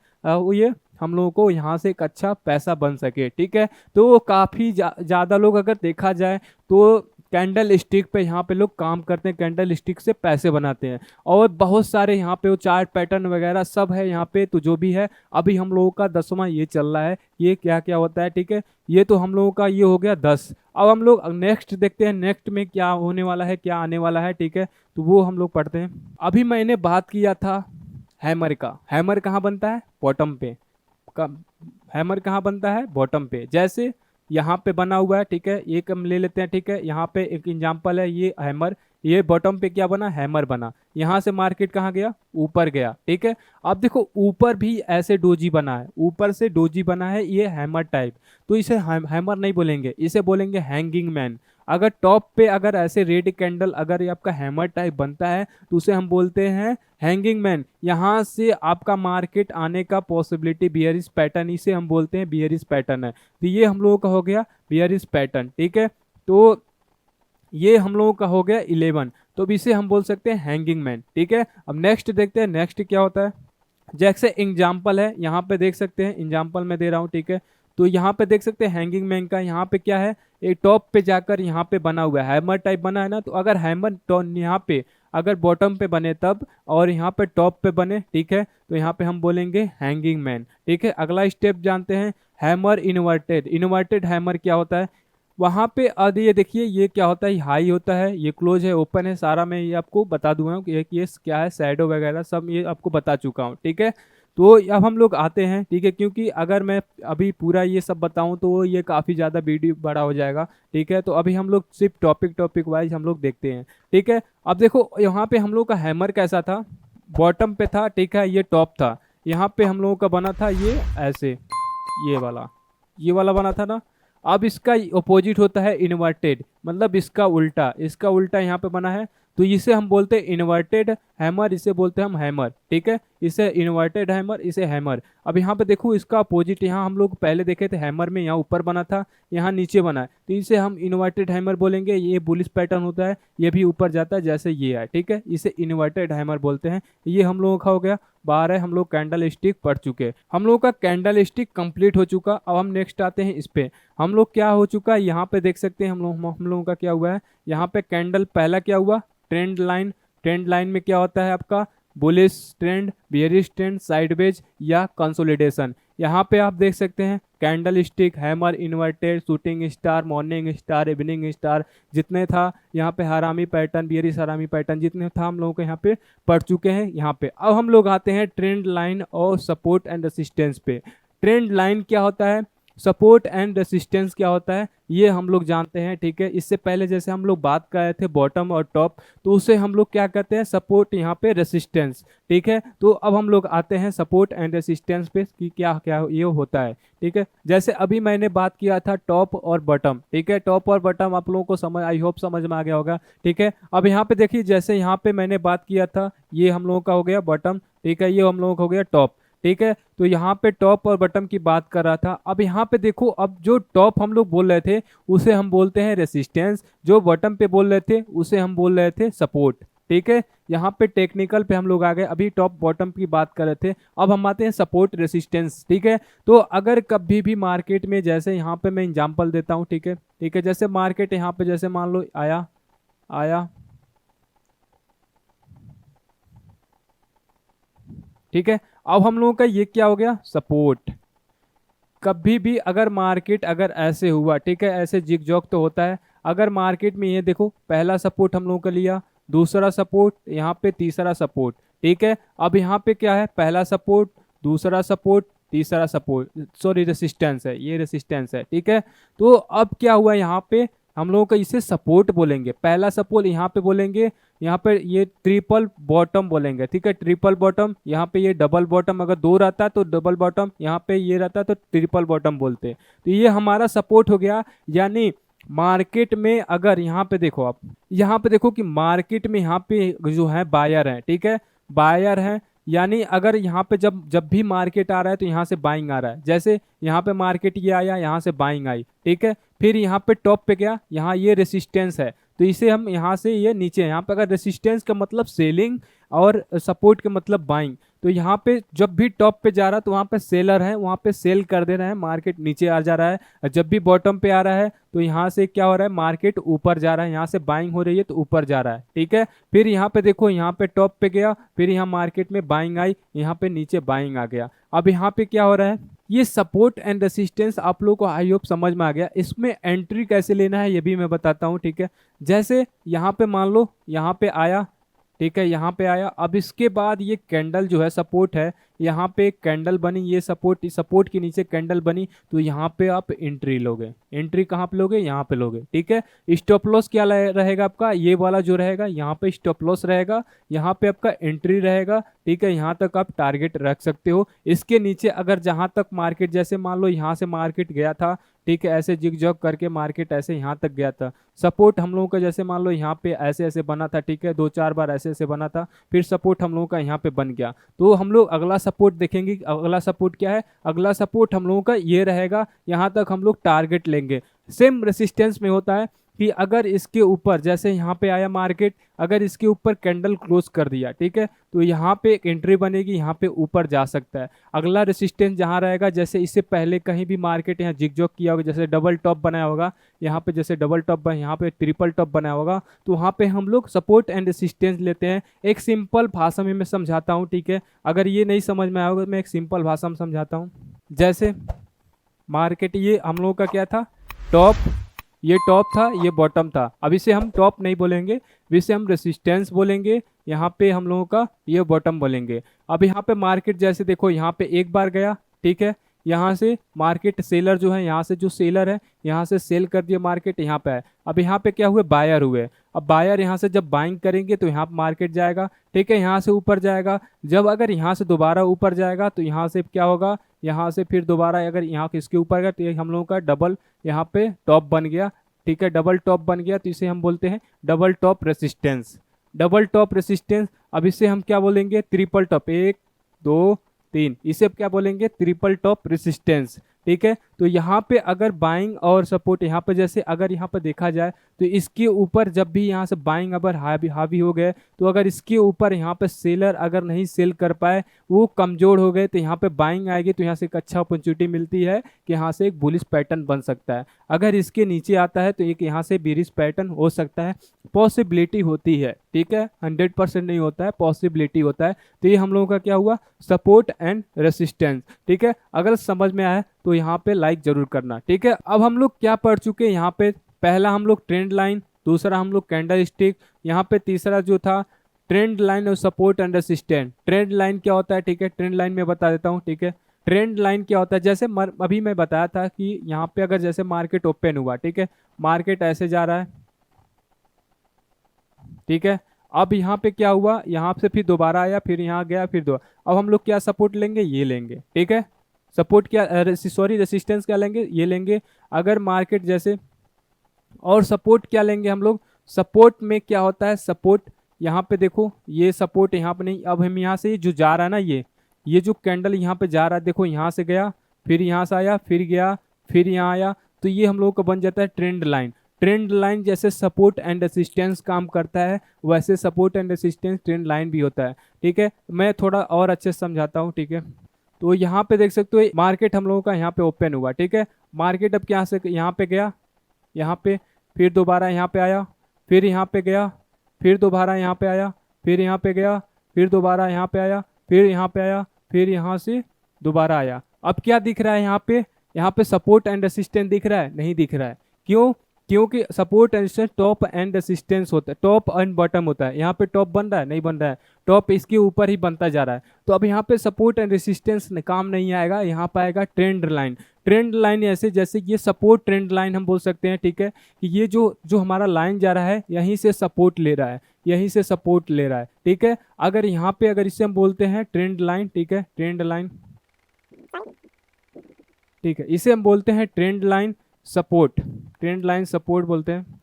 ये हम लोगों को यहाँ से एक अच्छा पैसा बन सके। ठीक है, तो काफ़ी ज़्यादा लोग अगर देखा जाए तो कैंडल स्टिक पे यहाँ पे लोग काम करते हैं, कैंडल स्टिक से पैसे बनाते हैं। और बहुत सारे यहाँ पे वो चार्ट पैटर्न वगैरह सब है यहाँ पे। तो जो भी है अभी हम लोगों का 10वां ये चल रहा है, ये क्या क्या होता है। ठीक है, ये तो हम लोगों का ये हो गया 10। अब हम लोग नेक्स्ट देखते हैं, नेक्स्ट में क्या होने वाला है, क्या आने वाला है। ठीक है, तो वो हम लोग पढ़ते हैं। अभी मैंने बात किया था हैमर का, हैमर कहाँ बनता है, बॉटम पे का। हैमर कहाँ बनता है, बॉटम पे। जैसे यहाँ पे बना हुआ है, ठीक है, एक हम ले लेते हैं। ठीक है, यहाँ पे एक एग्जांपल है, ये हैमर, ये बॉटम पे क्या बना, हैमर बना। यहाँ से मार्केट कहाँ गया, ऊपर गया। ठीक है, अब देखो ऊपर भी ऐसे डोजी बना है, ऊपर से डोजी बना है, ये हैमर टाइप। तो इसे हैमर नहीं बोलेंगे, इसे बोलेंगे हैंगिंग मैन। अगर टॉप पे अगर ऐसे रेड कैंडल अगर ये आपका हैमर टाइप बनता है तो उसे हम बोलते हैं हैंगिंग मैन। यहाँ से आपका मार्केट आने का पॉसिबिलिटी बियरिश पैटर्न, इसे हम बोलते हैं बियरिश पैटर्न है। तो ये हम लोगों का हो गया बियरिश पैटर्न। ठीक है, तो ये हम लोगों का हो गया 11, तो अब इसे हम बोल सकते हैं हैंगिंग मैन। ठीक है, अब नेक्स्ट देखते हैं, नेक्स्ट क्या होता है। जैसे एग्जाम्पल है, यहाँ पे देख सकते हैं, एग्जाम्पल मैं दे रहा हूँ। ठीक है, तो यहाँ पे देख सकते हैं हैंगिंग मैन का, यहाँ पे क्या है, एक टॉप पे जाकर यहाँ पे बना हुआ है, हैमर टाइप बना है ना। तो अगर हैमर यहाँ पे अगर बॉटम पे बने तब, और यहाँ पे टॉप पे बने, ठीक है, तो यहाँ पे हम बोलेंगे हैंगिंग मैन। ठीक है, अगला स्टेप जानते हैं, हैमर इन्वर्टेड। इन्वर्टेड हैमर क्या होता है, वहाँ पे ये देखिए ये क्या होता है, हाई होता है, ये क्लोज है, ओपन है, सारा मैं ये आपको बता दूंगा कि ये क्या है, शैडो वगैरह सब ये आपको बता चुका हूँ, ठीक है। तो अब हम लोग आते हैं, ठीक है, क्योंकि अगर मैं अभी पूरा ये सब बताऊं तो ये काफ़ी ज़्यादा वीडियो बड़ा हो जाएगा, ठीक है। तो अभी हम लोग सिर्फ टॉपिक टॉपिक वाइज हम लोग देखते हैं, ठीक है। अब देखो यहाँ पे हम लोग का हैमर कैसा था, बॉटम पे था, ठीक है, ये टॉप था। यहाँ पे हम लोगों का बना था ये ऐसे, ये वाला बना था ना। अब इसका अपोजिट होता है इन्वर्टेड, मतलब इसका उल्टा यहाँ पे बना है। तो इसे हम बोलते हैं इन्वर्टेड हैमर, इसे बोलते हैं हम हैमर, ठीक है। इसे इन्वर्टेड हैमर, इसे हैमर। अब यहाँ पे देखो इसका अपोजिट, यहाँ हम लोग पहले देखे थे हैमर में यहाँ ऊपर बना था, यहाँ नीचे बना है, तो इसे हम इन्वर्टेड हैमर बोलेंगे। ये बुलिश पैटर्न होता है, ये भी ऊपर जाता है जैसे ये है, ठीक है, इसे इन्वर्टेड हैमर बोलते हैं। ये हम लोगों का हो गया 12, हम लोग कैंडल स्टिक पढ़ चुके। हम लोगों का कैंडल स्टिक कंप्लीट हो चुका। अब हम नेक्स्ट आते हैं इस पे। हम लोग क्या हो चुका है, यहाँ पे देख सकते हैं हम लोगों का क्या हुआ है। यहाँ पे कैंडल पहला क्या हुआ, ट्रेंड लाइन। ट्रेंड लाइन में क्या होता है आपका, bullish trend, bearish trend, sideways या कंसोलिडेशन। यहाँ पे आप देख सकते हैं candle stick, hammer, inverted, shooting star, morning star, evening star, जितने था यहाँ पे हरामी पैटर्न, बियरिश हरामी पैटर्न, जितने था हम लोगों को यहाँ पे पढ़ चुके हैं। यहाँ पे अब हम लोग आते हैं ट्रेंड लाइन और सपोर्ट एंड रेसिस्टेंस पे। ट्रेंड लाइन क्या होता है, सपोर्ट एंड रेसिस्टेंस क्या होता है, ये हम लोग जानते हैं, ठीक है। इससे पहले जैसे हम लोग बात कर रहे थे बॉटम और टॉप, तो उसे हम लोग क्या कहते हैं, सपोर्ट, यहाँ पे रेसिस्टेंस, ठीक है। तो अब हम लोग आते हैं सपोर्ट एंड रेसिस्टेंस पे कि क्या क्या ये होता है, ठीक है। जैसे अभी मैंने बात किया था टॉप और बॉटम, ठीक है, टॉप और बॉटम आप लोगों को समझ, आई होप समझ में आ गया होगा, ठीक है। अब यहाँ पे देखिए जैसे यहाँ पे मैंने बात किया था, ये हम लोगों का हो गया बॉटम, ठीक है, ये हम लोगों का हो गया टॉप, ठीक है। तो यहाँ पे टॉप और बॉटम की बात कर रहा था। अब यहाँ पे देखो, अब जो टॉप हम लोग बोल रहे थे उसे हम बोलते हैं रेसिस्टेंस, जो बॉटम पे बोल रहे थे उसे हम बोल रहे थे सपोर्ट, ठीक है। यहाँ पे टेक्निकल पे हम लोग आ गए, अभी टॉप बॉटम की बात कर रहे थे, अब हम आते हैं सपोर्ट रेसिस्टेंस, ठीक है। तो अगर कभी भी मार्केट में, जैसे यहाँ पे मैं एग्जांपल देता हूँ, ठीक है, ठीक है, जैसे मार्केट यहाँ पे जैसे मान लो आया आया, ठीक है। अब हम लोगों का ये क्या हो गया, सपोर्ट। कभी भी अगर मार्केट अगर ऐसे हुआ, ठीक है, ऐसे जिग जॉग तो होता है, अगर मार्केट में ये देखो पहला सपोर्ट हम लोगों का लिया, दूसरा सपोर्ट, यहाँ पे तीसरा सपोर्ट, ठीक है। अब यहाँ पे क्या है, पहला सपोर्ट, दूसरा सपोर्ट, तीसरा सपोर्ट, सॉरी रेसिस्टेंस है, ये रेसिस्टेंस है, ठीक है। तो अब क्या हुआ यहाँ पे, हम लोगों का इसे सपोर्ट बोलेंगे, पहला सपोर्ट यहाँ पे बोलेंगे, यहाँ पे ये ट्रिपल बॉटम बोलेंगे, ठीक है, ट्रिपल बॉटम। यहाँ पे ये डबल बॉटम, अगर दो रहता है तो डबल बॉटम, यहाँ पे ये रहता है तो ट्रिपल बॉटम बोलते हैं। तो ये हमारा सपोर्ट हो गया। यानी मार्केट में अगर यहाँ पे देखो, आप यहाँ पे देखो कि मार्केट में यहाँ पे जो है बायर है, ठीक है, बायर है। यानी अगर यहाँ पे जब जब भी मार्केट आ रहा है तो यहाँ से बाइंग आ रहा है, जैसे यहाँ पे मार्केट ये आया, यहाँ से बाइंग आई, ठीक है। फिर यहाँ पे टॉप पे गया, यहाँ ये रेसिस्टेंस है, तो इसे हम यहाँ से ये नीचे, यहाँ पे अगर रेसिस्टेंस का मतलब सेलिंग और सपोर्ट का मतलब बाइंग, तो यहाँ पे जब भी टॉप पे जा रहा है तो वहाँ पे सेलर है, वहाँ पे सेल कर दे रहे हैं, मार्केट नीचे आ जा रहा है। और जब भी बॉटम पे आ रहा है तो यहाँ से क्या हो रहा है, मार्केट ऊपर जा रहा है, यहाँ से बाइंग हो रही है तो ऊपर जा रहा है, ठीक है। फिर यहाँ पे देखो, यहाँ पे टॉप पे गया, फिर यहाँ मार्केट में बाइंग आई, यहाँ पे नीचे बाइंग आ गया। अब यहाँ पे क्या हो रहा है, ये सपोर्ट एंड रेसिस्टेंस आप लोगों को आई होप समझ में आ गया। इसमें एंट्री कैसे लेना है ये भी मैं बताता हूँ, ठीक है। जैसे यहाँ पे मान लो यहाँ पे आया, ठीक है, यहाँ पे आया, अब इसके बाद ये कैंडल जो है सपोर्ट है, यहाँ पे एक कैंडल बनी, ये सपोर्ट, सपोर्ट के नीचे कैंडल बनी, तो यहाँ पे आप एंट्री लोगे। एंट्री कहाँ पे लोगे, यहाँ पे लोगे, ठीक है। स्टॉप लॉस क्या रहेगा आपका, ये वाला जो रहेगा, यहाँ पे स्टॉप लॉस रहेगा, यहाँ पे आपका एंट्री रहेगा, ठीक है। यहाँ तक आप टारगेट रख सकते हो। इसके नीचे अगर जहाँ तक मार्केट, जैसे मान लो यहाँ से मार्केट गया था, ठीक है, ऐसे जिग जॉग करके मार्केट ऐसे यहाँ तक गया था, सपोर्ट हम लोगों का जैसे मान लो यहाँ पे ऐसे ऐसे बना था, ठीक है, 2-4 बार ऐसे ऐसे बना था, फिर सपोर्ट हम लोगों का यहाँ पे बन गया। तो हम लोग अगला सपोर्ट देखेंगे, अगला सपोर्ट क्या है, अगला सपोर्ट हम लोगों का ये रहेगा, यहाँ तक हम लोग टारगेट लेंगे। सेम रेसिस्टेंस में होता है कि अगर इसके ऊपर, जैसे यहाँ पे आया मार्केट, अगर इसके ऊपर कैंडल क्लोज कर दिया, ठीक है, तो यहाँ पे एक एंट्री बनेगी, यहाँ पे ऊपर जा सकता है। अगला रेसिस्टेंस जहाँ रहेगा, जैसे इससे पहले कहीं भी मार्केट यहाँ जिगजॉग किया होगा, जैसे डबल टॉप बनाया होगा, यहाँ पे जैसे डबल टॉप, यहाँ पे ट्रिपल टॉप बनाया होगा, तो वहाँ पे हम लोग सपोर्ट एंड रेसिस्टेंस लेते हैं। एक सिंपल भाषा में मैं समझाता हूँ, ठीक है, अगर ये नहीं समझ में आया होगा मैं एक सिंपल भाषा में समझाता हूँ। जैसे मार्केट ये हम लोगों का क्या था, टॉप, ये टॉप था, ये बॉटम था। अब इसे हम टॉप नहीं बोलेंगे, इसे हम रेसिस्टेंस बोलेंगे। यहाँ पे हम लोगों का ये बॉटम बोलेंगे। अब यहाँ पे मार्केट जैसे देखो यहाँ पे एक बार गया, ठीक है, यहाँ से मार्केट सेलर जो है, यहाँ से जो सेलर है यहाँ से सेल कर दिया, मार्केट यहाँ पे है। अब यहाँ पे क्या हुए, बायर हुए। अब बायर यहाँ से जब बाइंग करेंगे तो यहाँ पे मार्केट जाएगा, ठीक है, यहाँ से ऊपर जाएगा। जब अगर यहाँ से दोबारा ऊपर जाएगा तो यहाँ से क्या होगा, यहाँ से फिर दोबारा अगर यहाँ इसके ऊपर गया तो ये हम लोगों का डबल यहाँ पे टॉप बन गया, ठीक है, डबल टॉप बन गया। तो इसे हम बोलते हैं double top resistance, double top resistance. अब इसे हम क्या बोलेंगे, ट्रिपल टॉप, 1 2 3, इसे अब क्या बोलेंगे, ट्रिपल टॉप रेसिस्टेंस, ठीक है। तो यहाँ पे अगर बाइंग और सपोर्ट, यहाँ पे जैसे अगर यहाँ पे देखा जाए तो इसके ऊपर जब भी यहाँ से बाइंग अगर हावी हो गए, तो अगर इसके ऊपर यहाँ पे सेलर अगर नहीं सेल कर पाए, वो कमजोर हो गए, तो यहाँ पे बाइंग आएगी, तो यहाँ से एक अच्छा अपॉर्चुनिटी मिलती है कि यहाँ से एक बुलिश पैटर्न बन सकता है। अगर इसके नीचे आता है तो एक यहाँ से बेरिश पैटर्न हो सकता है, पॉसिबिलिटी होती है, ठीक है, 100% नहीं होता है, पॉसिबिलिटी होता है। तो ये हम लोगों का क्या हुआ, सपोर्ट एंड रेसिस्टेंस, ठीक है। अगर समझ में आया तो यहाँ पे लाइक जरूर करना, ठीक है। अब हम लोग क्या पढ़ चुके हैं यहाँ पे, पहला हम लोग ट्रेंड लाइन, दूसरा हम लोग कैंडल स्टिक, यहाँ पे तीसरा जो था ट्रेंड लाइन और support and resistance. Trend line क्या होता है, ठीक है, ट्रेंड लाइन में बता देता हूँ, ठीक है। ट्रेंड लाइन क्या होता है, जैसे अभी मैं बताया था कि यहाँ पे अगर जैसे मार्केट ओपन हुआ, ठीक है, मार्केट ऐसे जा रहा है, ठीक है। अब यहाँ पे क्या हुआ, यहाँ से फिर दोबारा आया, फिर यहाँ गया, फिर दो। अब हम लोग क्या सपोर्ट लेंगे, ये लेंगे, ठीक है। सपोर्ट क्या, सॉरी रेसिस्टेंस क्या लेंगे, ये लेंगे। अगर मार्केट जैसे, और सपोर्ट क्या लेंगे हम लोग, सपोर्ट में क्या होता है, सपोर्ट यहाँ पे देखो, ये सपोर्ट यहाँ पे नहीं। अब हम यहाँ से जो जा रहा है ना, ये जो कैंडल यहाँ पे जा रहा है, देखो यहाँ से गया, फिर यहाँ से आया, फिर गया, फिर यहाँ आया, तो ये हम लोग का बन जाता है ट्रेंड लाइन। ट्रेंड लाइन जैसे सपोर्ट एंड रेसिस्टेंस काम करता है, वैसे support and resistance trend line भी होता है, ठीक है। मैं थोड़ा और अच्छे से समझाता हूँ, ठीक है। तो यहाँ पे देख सकते हो मार्केट हम लोगों का यहाँ पे ओपन हुआ, ठीक है। मार्केट अब यहाँ से यहाँ पे गया, यहाँ पे, फिर दोबारा यहाँ पे आया, फिर यहाँ पे गया, फिर दोबारा यहाँ पे आया, फिर यहाँ पे गया, फिर दोबारा यहाँ पे आया, फिर यहाँ पे आया, फिर यहाँ से दोबारा आया। अब क्या दिख रहा है यहाँ पे, यहाँ पे सपोर्ट एंड रेसिस्टेंस दिख रहा है, नहीं दिख रहा है। क्यों, क्योंकि support and resistance top and resistance होता है, टॉप एंड बॉटम होता है। यहाँ पे टॉप बन रहा है, नहीं बन रहा है, टॉप इसके ऊपर ही बनता जा रहा है। तो अब यहाँ पे सपोर्ट एंड रेसिस्टेंस काम नहीं आएगा, यहाँ पे आएगा ट्रेंड लाइन। ट्रेंड लाइन ऐसे जैसे ये सपोर्ट ट्रेंड लाइन हम बोल सकते हैं, ठीक है, कि ये जो जो हमारा लाइन जा रहा है यहीं से सपोर्ट ले रहा है, यहीं से सपोर्ट ले रहा है, ठीक है। अगर यहाँ पे अगर इसे हम बोलते हैं ट्रेंड लाइन, ठीक है, ट्रेंड लाइन, ठीक है, इसे हम बोलते हैं trend line support, trend line support बोलते हैं।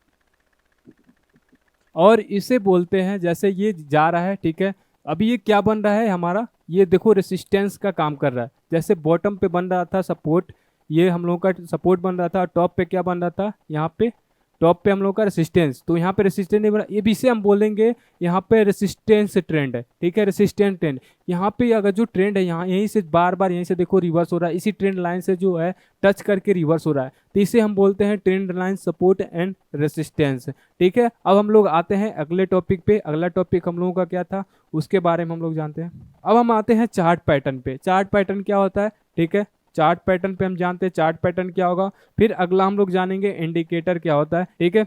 और इसे बोलते हैं जैसे ये जा रहा है, ठीक है, अभी ये क्या बन रहा है हमारा, ये देखो रेसिस्टेंस का काम कर रहा है। जैसे बॉटम पे बन रहा था सपोर्ट, ये हम लोगों का सपोर्ट बन रहा था, टॉप पे क्या बन रहा था, यहाँ पे टॉप पे हम लोग का रेसिस्टेंस। तो यहाँ पे रेसिस्टेंस नहीं बना, ये भी से हम बोलेंगे यहाँ पे रेसिस्टेंस ट्रेंड है, ठीक है, रेसिस्टेंस ट्रेंड। यहाँ पे अगर जो ट्रेंड है यहाँ यहीं से बार बार यहीं से देखो रिवर्स हो रहा है, इसी ट्रेंड लाइन से जो है टच करके रिवर्स हो रहा है, तो इसे हम बोलते हैं trend line support and resistance, ठीक है। अब हम लोग आते हैं अगले टॉपिक पे। अगला टॉपिक हम लोगों का क्या था, उसके बारे में हम लोग जानते हैं। अब हम आते हैं चार्ट पैटर्न पे। चार्ट पैटर्न क्या होता है, ठीक है, चार्ट पैटर्न पे हम जानते हैं चार्ट पैटर्न क्या होगा। फिर अगला हम लोग जानेंगे इंडिकेटर क्या होता है, ठीक है।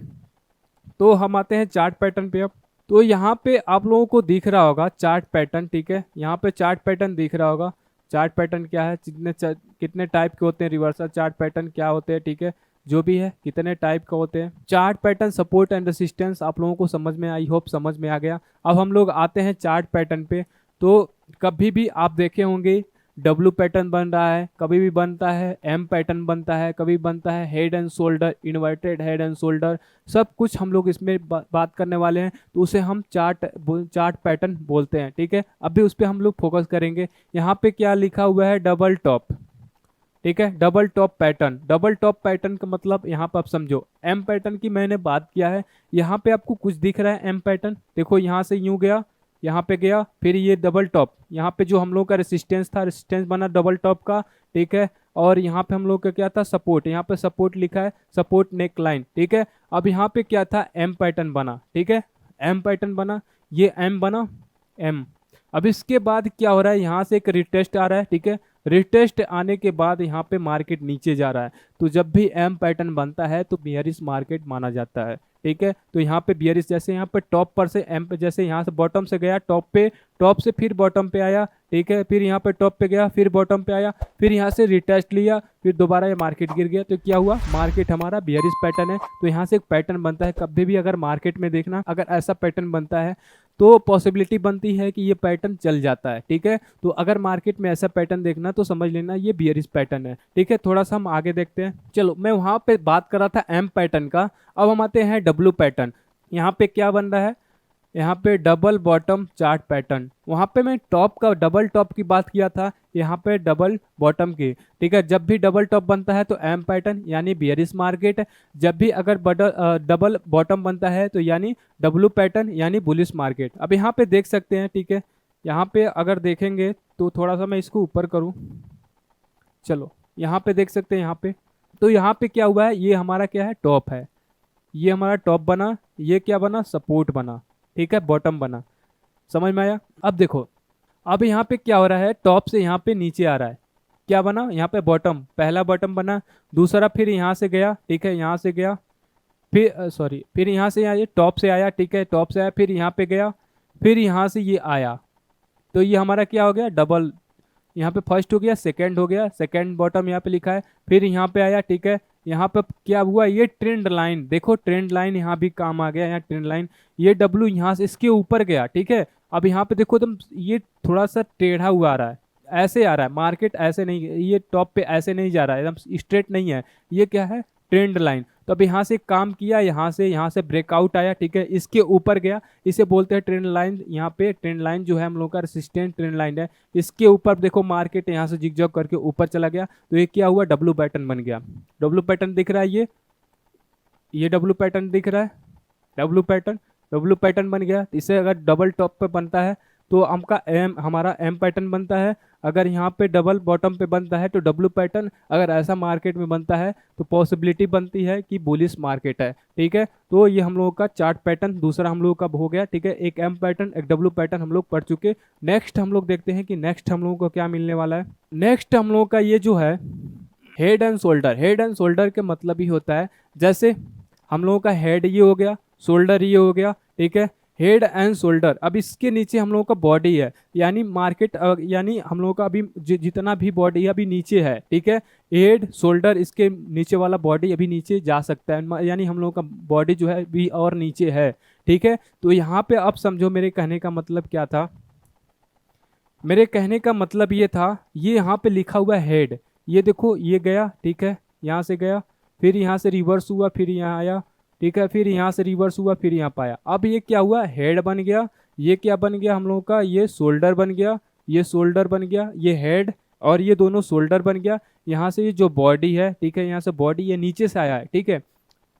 तो हम आते हैं चार्ट पैटर्न पे। अब तो यहाँ पे आप लोगों को दिख रहा होगा चार्ट पैटर्न, ठीक है, यहाँ पे चार्ट पैटर्न दिख रहा होगा। चार्ट पैटर्न क्या है, कितने टाइप के होते हैं, रिवर्सल चार्ट पैटर्न क्या होते हैं, ठीक है, जो भी है कितने टाइप का होते हैं। Chart pattern support and resistance आप लोगों को समझ में, आई होप समझ में आ गया। अब हम लोग आते हैं चार्ट पैटर्न पे। तो कभी भी आप देखे होंगे डब्लू पैटर्न बन रहा है, कभी भी बनता है एम पैटर्न बनता है, कभी बनता है head and shoulder, inverted head and shoulder, सब कुछ हम लोग इसमें बात करने वाले हैं। तो उसे हम चार्ट पैटर्न बोलते हैं, ठीक है। अभी उस पर हम लोग फोकस करेंगे। यहाँ पे क्या लिखा हुआ है, डबल टॉप, ठीक है, double top pattern. Double top pattern का मतलब यहाँ पे आप समझो, एम पैटर्न की मैंने बात किया है। यहाँ पे आपको कुछ दिख रहा है एम पैटर्न, देखो यहाँ से यूं गया, यहाँ पे गया, फिर ये डबल टॉप, यहाँ पे जो हम लोग का रेसिस्टेंस था, रेसिस्टेंस बना डबल टॉप का, ठीक है। और यहाँ पे हम लोग का क्या था, सपोर्ट, यहाँ पे सपोर्ट लिखा है, सपोर्ट नेक लाइन, ठीक है। अब यहाँ पे क्या था, एम पैटर्न बना, ठीक है, एम पैटर्न बना, ये एम बना, एम। अब इसके बाद क्या हो रहा है, यहाँ से एक रिटेस्ट आ रहा है, ठीक है। रिटेस्ट आने के बाद यहाँ पे मार्केट नीचे जा रहा है, तो जब भी एम पैटर्न बनता है तो बियरिश मार्केट माना जाता है। ठीक है, तो यहाँ पे बियरिश, जैसे यहाँ पे टॉप पर से एम पे, जैसे यहाँ से बॉटम से गया टॉप पे, टॉप से फिर बॉटम पे आया, ठीक है, फिर यहाँ पे टॉप पे गया, फिर बॉटम पे आया, फिर यहाँ से रिटेस्ट लिया, फिर दोबारा ये मार्केट गिर गया, तो क्या हुआ, मार्केट हमारा बियरिश पैटर्न है। तो यहाँ से एक पैटर्न बनता है, कभी भी अगर मार्केट में देखना, अगर ऐसा पैटर्न बनता है तो पॉसिबिलिटी बनती है कि ये पैटर्न चल जाता है। ठीक है, तो अगर मार्केट में ऐसा पैटर्न देखना तो समझ लेना ये बियरिश पैटर्न है। ठीक है, थोड़ा सा हम आगे देखते हैं। चलो, मैं वहां पे बात कर रहा था एम पैटर्न का, अब हम आते हैं डब्ल्यू पैटर्न। यहाँ पे क्या बन रहा है, यहाँ पे डबल बॉटम चार्ट पैटर्न। वहाँ पे मैं टॉप का, डबल टॉप की बात किया था, यहाँ पे डबल बॉटम की। ठीक है, जब भी डबल टॉप बनता है तो एम पैटर्न यानी बियरिश मार्केट, जब भी अगर डबल बॉटम बनता है तो यानी डब्ल्यू पैटर्न यानी बुलिश मार्केट। अब यहाँ पे देख सकते हैं, ठीक है, यहाँ पे अगर देखेंगे तो थोड़ा सा मैं इसको ऊपर करूँ, चलो यहाँ पे देख सकते हैं, यहाँ पे तो यहाँ पे क्या हुआ है, ये हमारा क्या है, टॉप है, ये हमारा टॉप बना, ये क्या बना, सपोर्ट बना, ठीक है, बॉटम बना। समझ में आया? अब देखो, अब यहाँ पे क्या हो रहा है, टॉप से यहाँ पे नीचे आ रहा है, क्या बना, यहाँ पे बॉटम, पहला बॉटम बना, दूसरा फिर यहाँ से गया, ठीक है, यहाँ से गया, फिर सॉरी, फिर यहाँ से ये टॉप से आया, ठीक है, टॉप से आया, फिर यहाँ पे गया, फिर यहाँ से ये आया, तो ये हमारा क्या हो गया, डबल, यहाँ पे फर्स्ट हो गया, सेकंड हो गया, सेकंड बॉटम यहाँ पे लिखा है, फिर यहाँ पे आया, ठीक है, यहाँ पे क्या हुआ, ये ट्रेंड लाइन, देखो ट्रेंड लाइन यहाँ भी काम आ गया, यहाँ ट्रेंड लाइन, ये डब्लू यहाँ से इसके ऊपर गया, ठीक है। अब यहाँ पे देखो तुम, ये थोड़ा सा टेढ़ा हुआ आ रहा है, ऐसे आ रहा है मार्केट, ऐसे नहीं, ये टॉप पे ऐसे नहीं जा रहा है, एकदम स्ट्रेट नहीं है, ये क्या है, ट्रेंड लाइन। तो अब यहाँ से काम किया, यहाँ से ब्रेकआउट आया, ठीक है, इसके ऊपर गया, इसे बोलते हैं ट्रेंड लाइन। यहाँ पे ट्रेंड लाइन जो है हम लोग का रेसिस्टेंट ट्रेंड लाइन है, इसके ऊपर देखो मार्केट यहाँ से जिगजैग करके ऊपर चला गया, तो ये क्या हुआ, डब्लू पैटर्न बन गया। डब्लू पैटर्न दिख रहा है, ये डब्लू पैटर्न दिख रहा है, डब्लू पैटर्न बन गया। इसे अगर डबल टॉप पे बनता है तो हमारा एम पैटर्न बनता है, अगर यहाँ पे डबल बॉटम पे बनता है तो डब्लू पैटर्न, अगर ऐसा मार्केट में बनता है तो पॉसिबिलिटी बनती है कि बुलिश मार्केट है। ठीक है, तो ये हम लोगों का चार्ट पैटर्न दूसरा हम लोगों का हो गया। ठीक है, एक एम पैटर्न, एक डब्लू पैटर्न हम लोग पढ़ चुके। नेक्स्ट हम लोग देखते हैं कि नेक्स्ट हम लोगों को क्या मिलने वाला है। नेक्स्ट हम लोगों का ये जो है head and shoulder. Head and shoulder के मतलब ही होता है, जैसे हम लोगों का हेड ये हो गया, शोल्डर ये हो गया, ठीक है, हेड एंड शोल्डर। अब इसके नीचे हम लोगों का बॉडी है, यानी मार्केट, यानी हम लोगों का अभी जितना भी बॉडी है अभी नीचे है, ठीक है, हेड शोल्डर, इसके नीचे वाला बॉडी अभी नीचे जा सकता है, यानी हम लोगों का बॉडी जो है अभी और नीचे है। ठीक है, तो यहाँ पे अब समझो मेरे कहने का मतलब क्या था। मेरे कहने का मतलब ये था, ये यहाँ पे लिखा हुआ है हेड, ये देखो ये गया, ठीक है, यहाँ से गया, फिर यहाँ से रिवर्स हुआ, फिर यहाँ आया, ठीक है, फिर यहाँ से रिवर्स हुआ, फिर यहाँ पाया। अब ये क्या हुआ, हेड बन गया, ये क्या बन गया हम लोगों का, ये शोल्डर बन गया, ये शोल्डर बन गया, ये हेड और ये दोनों शोल्डर बन गया। यहाँ से ये जो बॉडी है, ठीक है, यहाँ से बॉडी ये नीचे से आया है, ठीक है,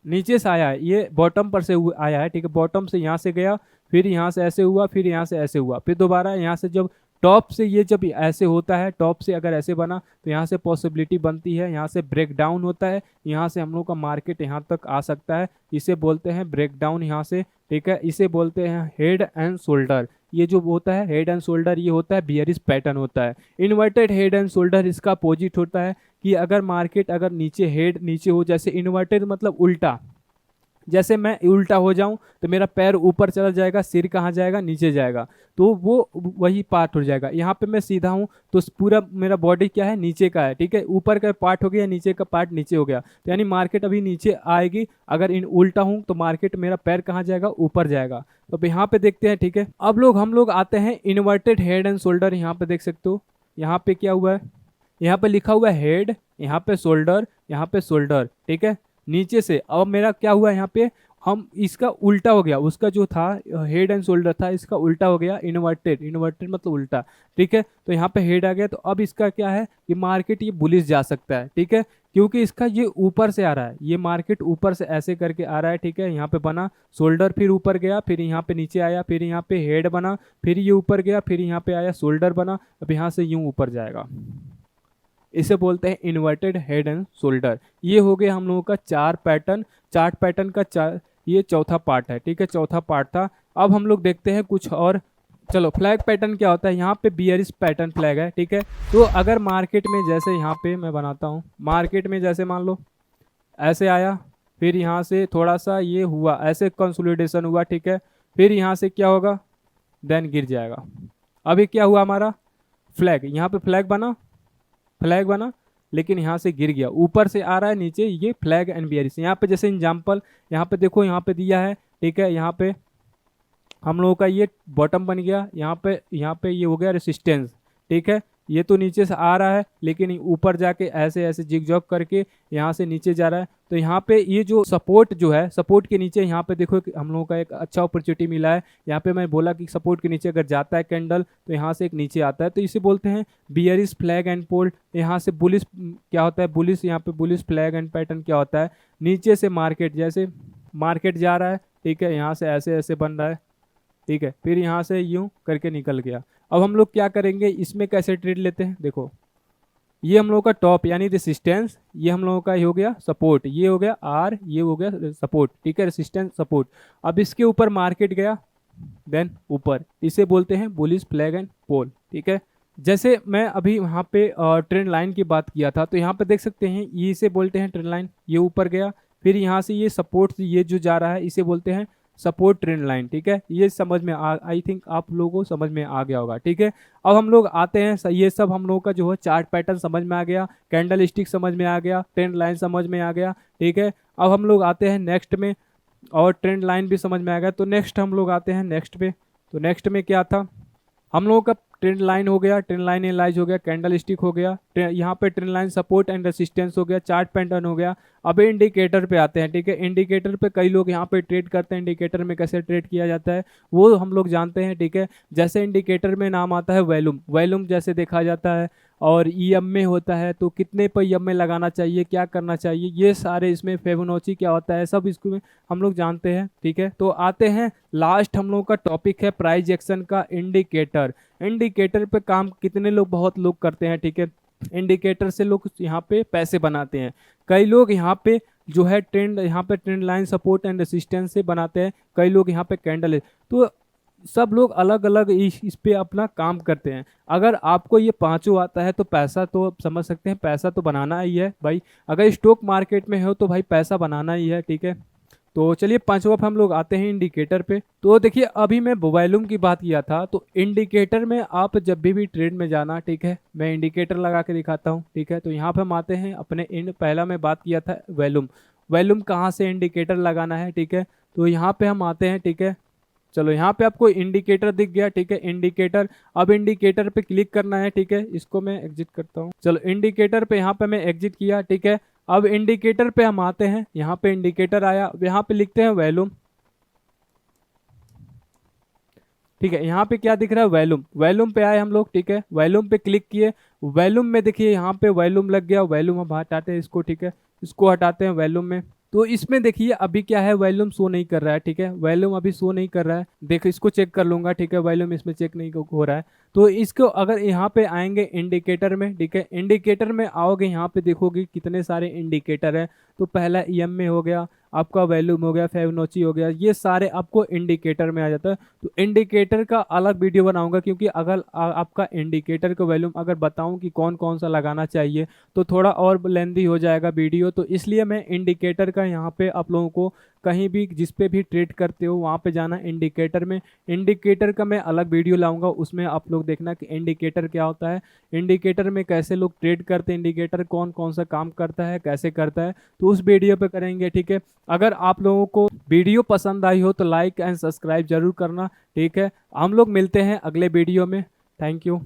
नीचे से आया है, ये बॉटम पर से आया है, ठीक है, बॉटम से यहाँ से गया, फिर यहाँ से ऐसे हुआ, फिर यहाँ से ऐसे हुआ, फिर दोबारा यहाँ से जब टॉप से ये जब ऐसे होता है, टॉप से अगर ऐसे बना तो यहाँ से पॉसिबिलिटी बनती है, यहाँ से ब्रेक डाउन होता है, यहाँ से हम लोग का मार्केट यहाँ तक आ सकता है, इसे बोलते हैं ब्रेक डाउन यहाँ से। ठीक है, इसे बोलते हैं हेड एंड शोल्डर। ये जो होता है हेड एंड शोल्डर, ये होता है बियरिश पैटर्न होता है। इन्वर्टेड हेड एंड शोल्डर इसका अपोजिट होता है, कि अगर मार्केट अगर नीचे, हेड नीचे हो, जैसे इन्वर्टेड मतलब उल्टा, जैसे मैं उल्टा हो जाऊं तो मेरा पैर ऊपर चला जाएगा, सिर कहाँ जाएगा, नीचे जाएगा, तो वो वही पार्ट हो जाएगा। यहाँ पे मैं सीधा हूँ तो पूरा मेरा बॉडी क्या है, नीचे का है, ठीक है, ऊपर का पार्ट हो गया, नीचे का पार्ट नीचे हो गया, तो यानी मार्केट अभी नीचे आएगी। अगर इन उल्टा हूँ तो मार्केट मेरा पैर कहाँ जाएगा, ऊपर जाएगा। तो अब यहाँ पे देखते हैं, ठीक है, अब हम लोग आते हैं इन्वर्टेड हेड एंड शोल्डर। यहाँ पे देख सकते हो, यहाँ पे क्या हुआ है, यहाँ पे लिखा हुआ है हेड, यहाँ पे शोल्डर, यहाँ पे शोल्डर, ठीक है, नीचे से। अब मेरा क्या हुआ, यहाँ पे हम इसका उल्टा हो गया, उसका जो था हेड एंड शोल्डर था, इसका उल्टा हो गया, इन्वर्टेड, इन्वर्टेड मतलब उल्टा, ठीक है। तो यहाँ पे हेड आ गया, तो अब इसका क्या है, ये मार्केट ये बुलिश जा सकता है, ठीक है, क्योंकि इसका ये ऊपर से आ रहा है, ये मार्केट ऊपर से ऐसे करके आ रहा है, ठीक है। यहाँ पे बना शोल्डर, फिर ऊपर गया, फिर यहाँ पे नीचे आया, फिर यहाँ पे हेड बना, फिर ये ऊपर गया, फिर यहाँ पे आया शोल्डर बना, अब यहाँ से यूं ऊपर जाएगा। इसे बोलते हैं इन्वर्टेड हेड एंड शोल्डर। ये हो गया हम लोगों का चार्ट पैटर्न का ये चौथा पार्ट है, ठीक है, चौथा पार्ट था। अब हम लोग देखते हैं कुछ और चलो फ्लैग पैटर्न क्या होता है, यहाँ पे बियरिश पैटर्न फ्लैग है, ठीक है। तो अगर मार्केट में जैसे यहाँ पे मैं बनाता हूँ, मार्केट में जैसे मान लो ऐसे आया, फिर यहाँ से थोड़ा सा ये हुआ, ऐसे कंसोलिडेशन हुआ, ठीक है। फिर यहाँ से क्या होगा, देन गिर जाएगा। अभी क्या हुआ हमारा, फ्लैग, यहाँ पे फ्लैग बना, फ्लैग बना, लेकिन यहाँ से गिर गया, ऊपर से आ रहा है नीचे, ये फ्लैग एंड बियरिश। यहाँ पे जैसे एग्जांपल यहाँ पे देखो, यहाँ पे दिया है, ठीक है। यहाँ पे हम लोगों का ये बॉटम बन गया, यहाँ पे ये हो गया रेसिस्टेंस, ठीक है। ये तो नीचे से आ रहा है, लेकिन ऊपर जाके ऐसे ऐसे जिगजॉग करके यहाँ से नीचे जा रहा है। तो यहाँ पे ये जो सपोर्ट जो है, सपोर्ट के नीचे यहाँ पे देखो हम लोगों का एक अच्छा अपॉर्चुनिटी मिला है। यहाँ पे मैं बोला कि सपोर्ट के नीचे अगर जाता है कैंडल, तो यहाँ से एक नीचे आता है, तो इसे बोलते हैं बियरिश फ्लैग एंड पोल। यहाँ से बुलिश क्या होता है, बुलिश, यहाँ पे बुलिश फ्लैग एंड पैटर्न क्या होता है, नीचे से मार्केट, जैसे मार्केट जा रहा है, ठीक है, यहाँ से ऐसे ऐसे बन रहा है, ठीक है, फिर यहाँ से यूं करके निकल गया। अब हम लोग क्या करेंगे, इसमें कैसे ट्रेड लेते हैं, देखो ये हम लोगों का टॉप यानी रेसिस्टेंस, ये हम लोगों का हो गया सपोर्ट, ये हो गया आर, ये हो गया सपोर्ट, ठीक है, रेसिस्टेंस सपोर्ट। अब इसके ऊपर मार्केट गया, देन ऊपर, इसे बोलते हैं बुलिश फ्लैग एंड पोल, ठीक है। जैसे मैं अभी वहाँ पे ट्रेंड लाइन की बात किया था, तो यहाँ पे देख सकते हैं, ये इसे बोलते हैं ट्रेंड लाइन, ये ऊपर गया, फिर यहाँ से ये सपोर्ट, ये जो जा रहा है इसे बोलते हैं सपोर्ट ट्रेंड लाइन, ठीक है। ये समझ में आई थिंक आप लोगों को समझ में आ गया होगा, ठीक है। अब हम लोग आते हैं, ये सब हम लोगों का जो है चार्ट पैटर्न समझ में आ गया, कैंडल स्टिक समझ में आ गया, ट्रेंड लाइन समझ में आ गया, ठीक है। अब हम लोग आते हैं नेक्स्ट में, और ट्रेंड लाइन भी समझ में आ गया, तो नेक्स्ट हम लोग आते हैं नेक्स्ट पे। तो नेक्स्ट में क्या था, हम लोगों का ट्रेंड लाइन हो गया, ट्रेंड लाइन एनालाइज हो गया, कैंडल स्टिक हो गया, यहाँ पे trend line support and resistance हो गया, चार्ट पैटर्न हो गया। अब इंडिकेटर पे आते हैं, ठीक है। इंडिकेटर पे कई लोग यहाँ पे ट्रेड करते हैं, इंडिकेटर में कैसे ट्रेड किया जाता है वो हम लोग जानते हैं, ठीक है। जैसे इंडिकेटर में नाम आता है वैल्यूम, वैल्यूम जैसे देखा जाता है, और ईएमए होता है, तो कितने पर ईएमए लगाना चाहिए, क्या करना चाहिए, ये सारे इसमें फिबोनाची क्या होता है, सब इसको हम लोग जानते हैं, ठीक है। तो आते हैं लास्ट हम लोग का टॉपिक है प्राइस एक्शन का, इंडिकेटर। इंडिकेटर पे काम कितने लोग, बहुत लोग करते हैं, ठीक है। इंडिकेटर से लोग यहाँ पे पैसे बनाते हैं, कई लोग यहाँ पे जो है ट्रेंड, यहाँ पे trend line support and resistance से बनाते हैं, कई लोग यहाँ पे कैंडल है, तो सब लोग अलग अलग इस पे अपना काम करते हैं। अगर आपको ये पांचों आता है तो पैसा तो आप समझ सकते हैं, पैसा तो बनाना ही है भाई, अगर स्टॉक मार्केट में हो तो भाई पैसा बनाना ही है, ठीक है। तो चलिए पांचवा हम लोग आते हैं इंडिकेटर पे। तो देखिए अभी मैं वॉल्यूम की बात किया था, तो इंडिकेटर में आप जब भी ट्रेड में जाना, ठीक है, मैं इंडिकेटर लगा के दिखाता हूँ, ठीक है। तो यहाँ पे हम आते हैं अपने पहला मैं बात किया था वॉल्यूम, वॉल्यूम कहाँ से इंडिकेटर लगाना है, ठीक है। तो यहाँ पे हम आते हैं, ठीक है। चलो यहाँ पे आपको इंडिकेटर दिख गया, ठीक है, इंडिकेटर। अब इंडिकेटर पे क्लिक करना है, ठीक है, इसको मैं एग्जिट करता हूँ। चलो इंडिकेटर पे यहाँ पे मैं एग्जिट किया, ठीक है। अब इंडिकेटर पे हम आते हैं, यहाँ पे इंडिकेटर आया, यहाँ पे लिखते हैं वॉल्यूम, ठीक है। यहाँ पे क्या दिख रहा है, वॉल्यूम, वॉल्यूम पे आए हम लोग, ठीक है, वॉल्यूम पे क्लिक किए, वॉल्यूम में देखिए यहाँ पे वॉल्यूम लग गया, वॉल्यूम अब हटाते हैं इसको, ठीक है, इसको हटाते हैं वॉल्यूम में। तो इसमें देखिए अभी क्या है, वॉल्यूम शो नहीं कर रहा है, ठीक है, वॉल्यूम अभी शो नहीं कर रहा है, देखो इसको चेक कर लूंगा, ठीक है, वॉल्यूम इसमें चेक नहीं हो रहा है। तो इसको अगर यहाँ पे आएंगे इंडिकेटर में, ठीक है, इंडिकेटर में आओगे, यहाँ पे देखोगे कितने सारे इंडिकेटर हैं। तो पहला ईएमए हो गया, आपका वॉल्यूम हो गया, फिबोनाची हो गया, ये सारे आपको इंडिकेटर में आ जाता है। तो इंडिकेटर का अलग वीडियो बनाऊंगा, क्योंकि अगर आपका इंडिकेटर का वॉल्यूम अगर बताऊं कि कौन कौन सा लगाना चाहिए तो थोड़ा और लेंदी हो जाएगा वीडियो, तो इसलिए मैं इंडिकेटर का यहाँ पे आप लोगों को कहीं भी जिस पे भी ट्रेड करते हो वहाँ पे जाना इंडिकेटर में, इंडिकेटर का मैं अलग वीडियो लाऊंगा, उसमें आप लोग देखना कि इंडिकेटर क्या होता है, इंडिकेटर में कैसे लोग ट्रेड करते हैं, इंडिकेटर कौन कौन सा काम करता है, कैसे करता है, तो उस वीडियो पे करेंगे, ठीक है। अगर आप लोगों को वीडियो पसंद आई हो तो लाइक एंड सब्सक्राइब जरूर करना, ठीक है। हम लोग मिलते हैं अगले वीडियो में, थैंक यू।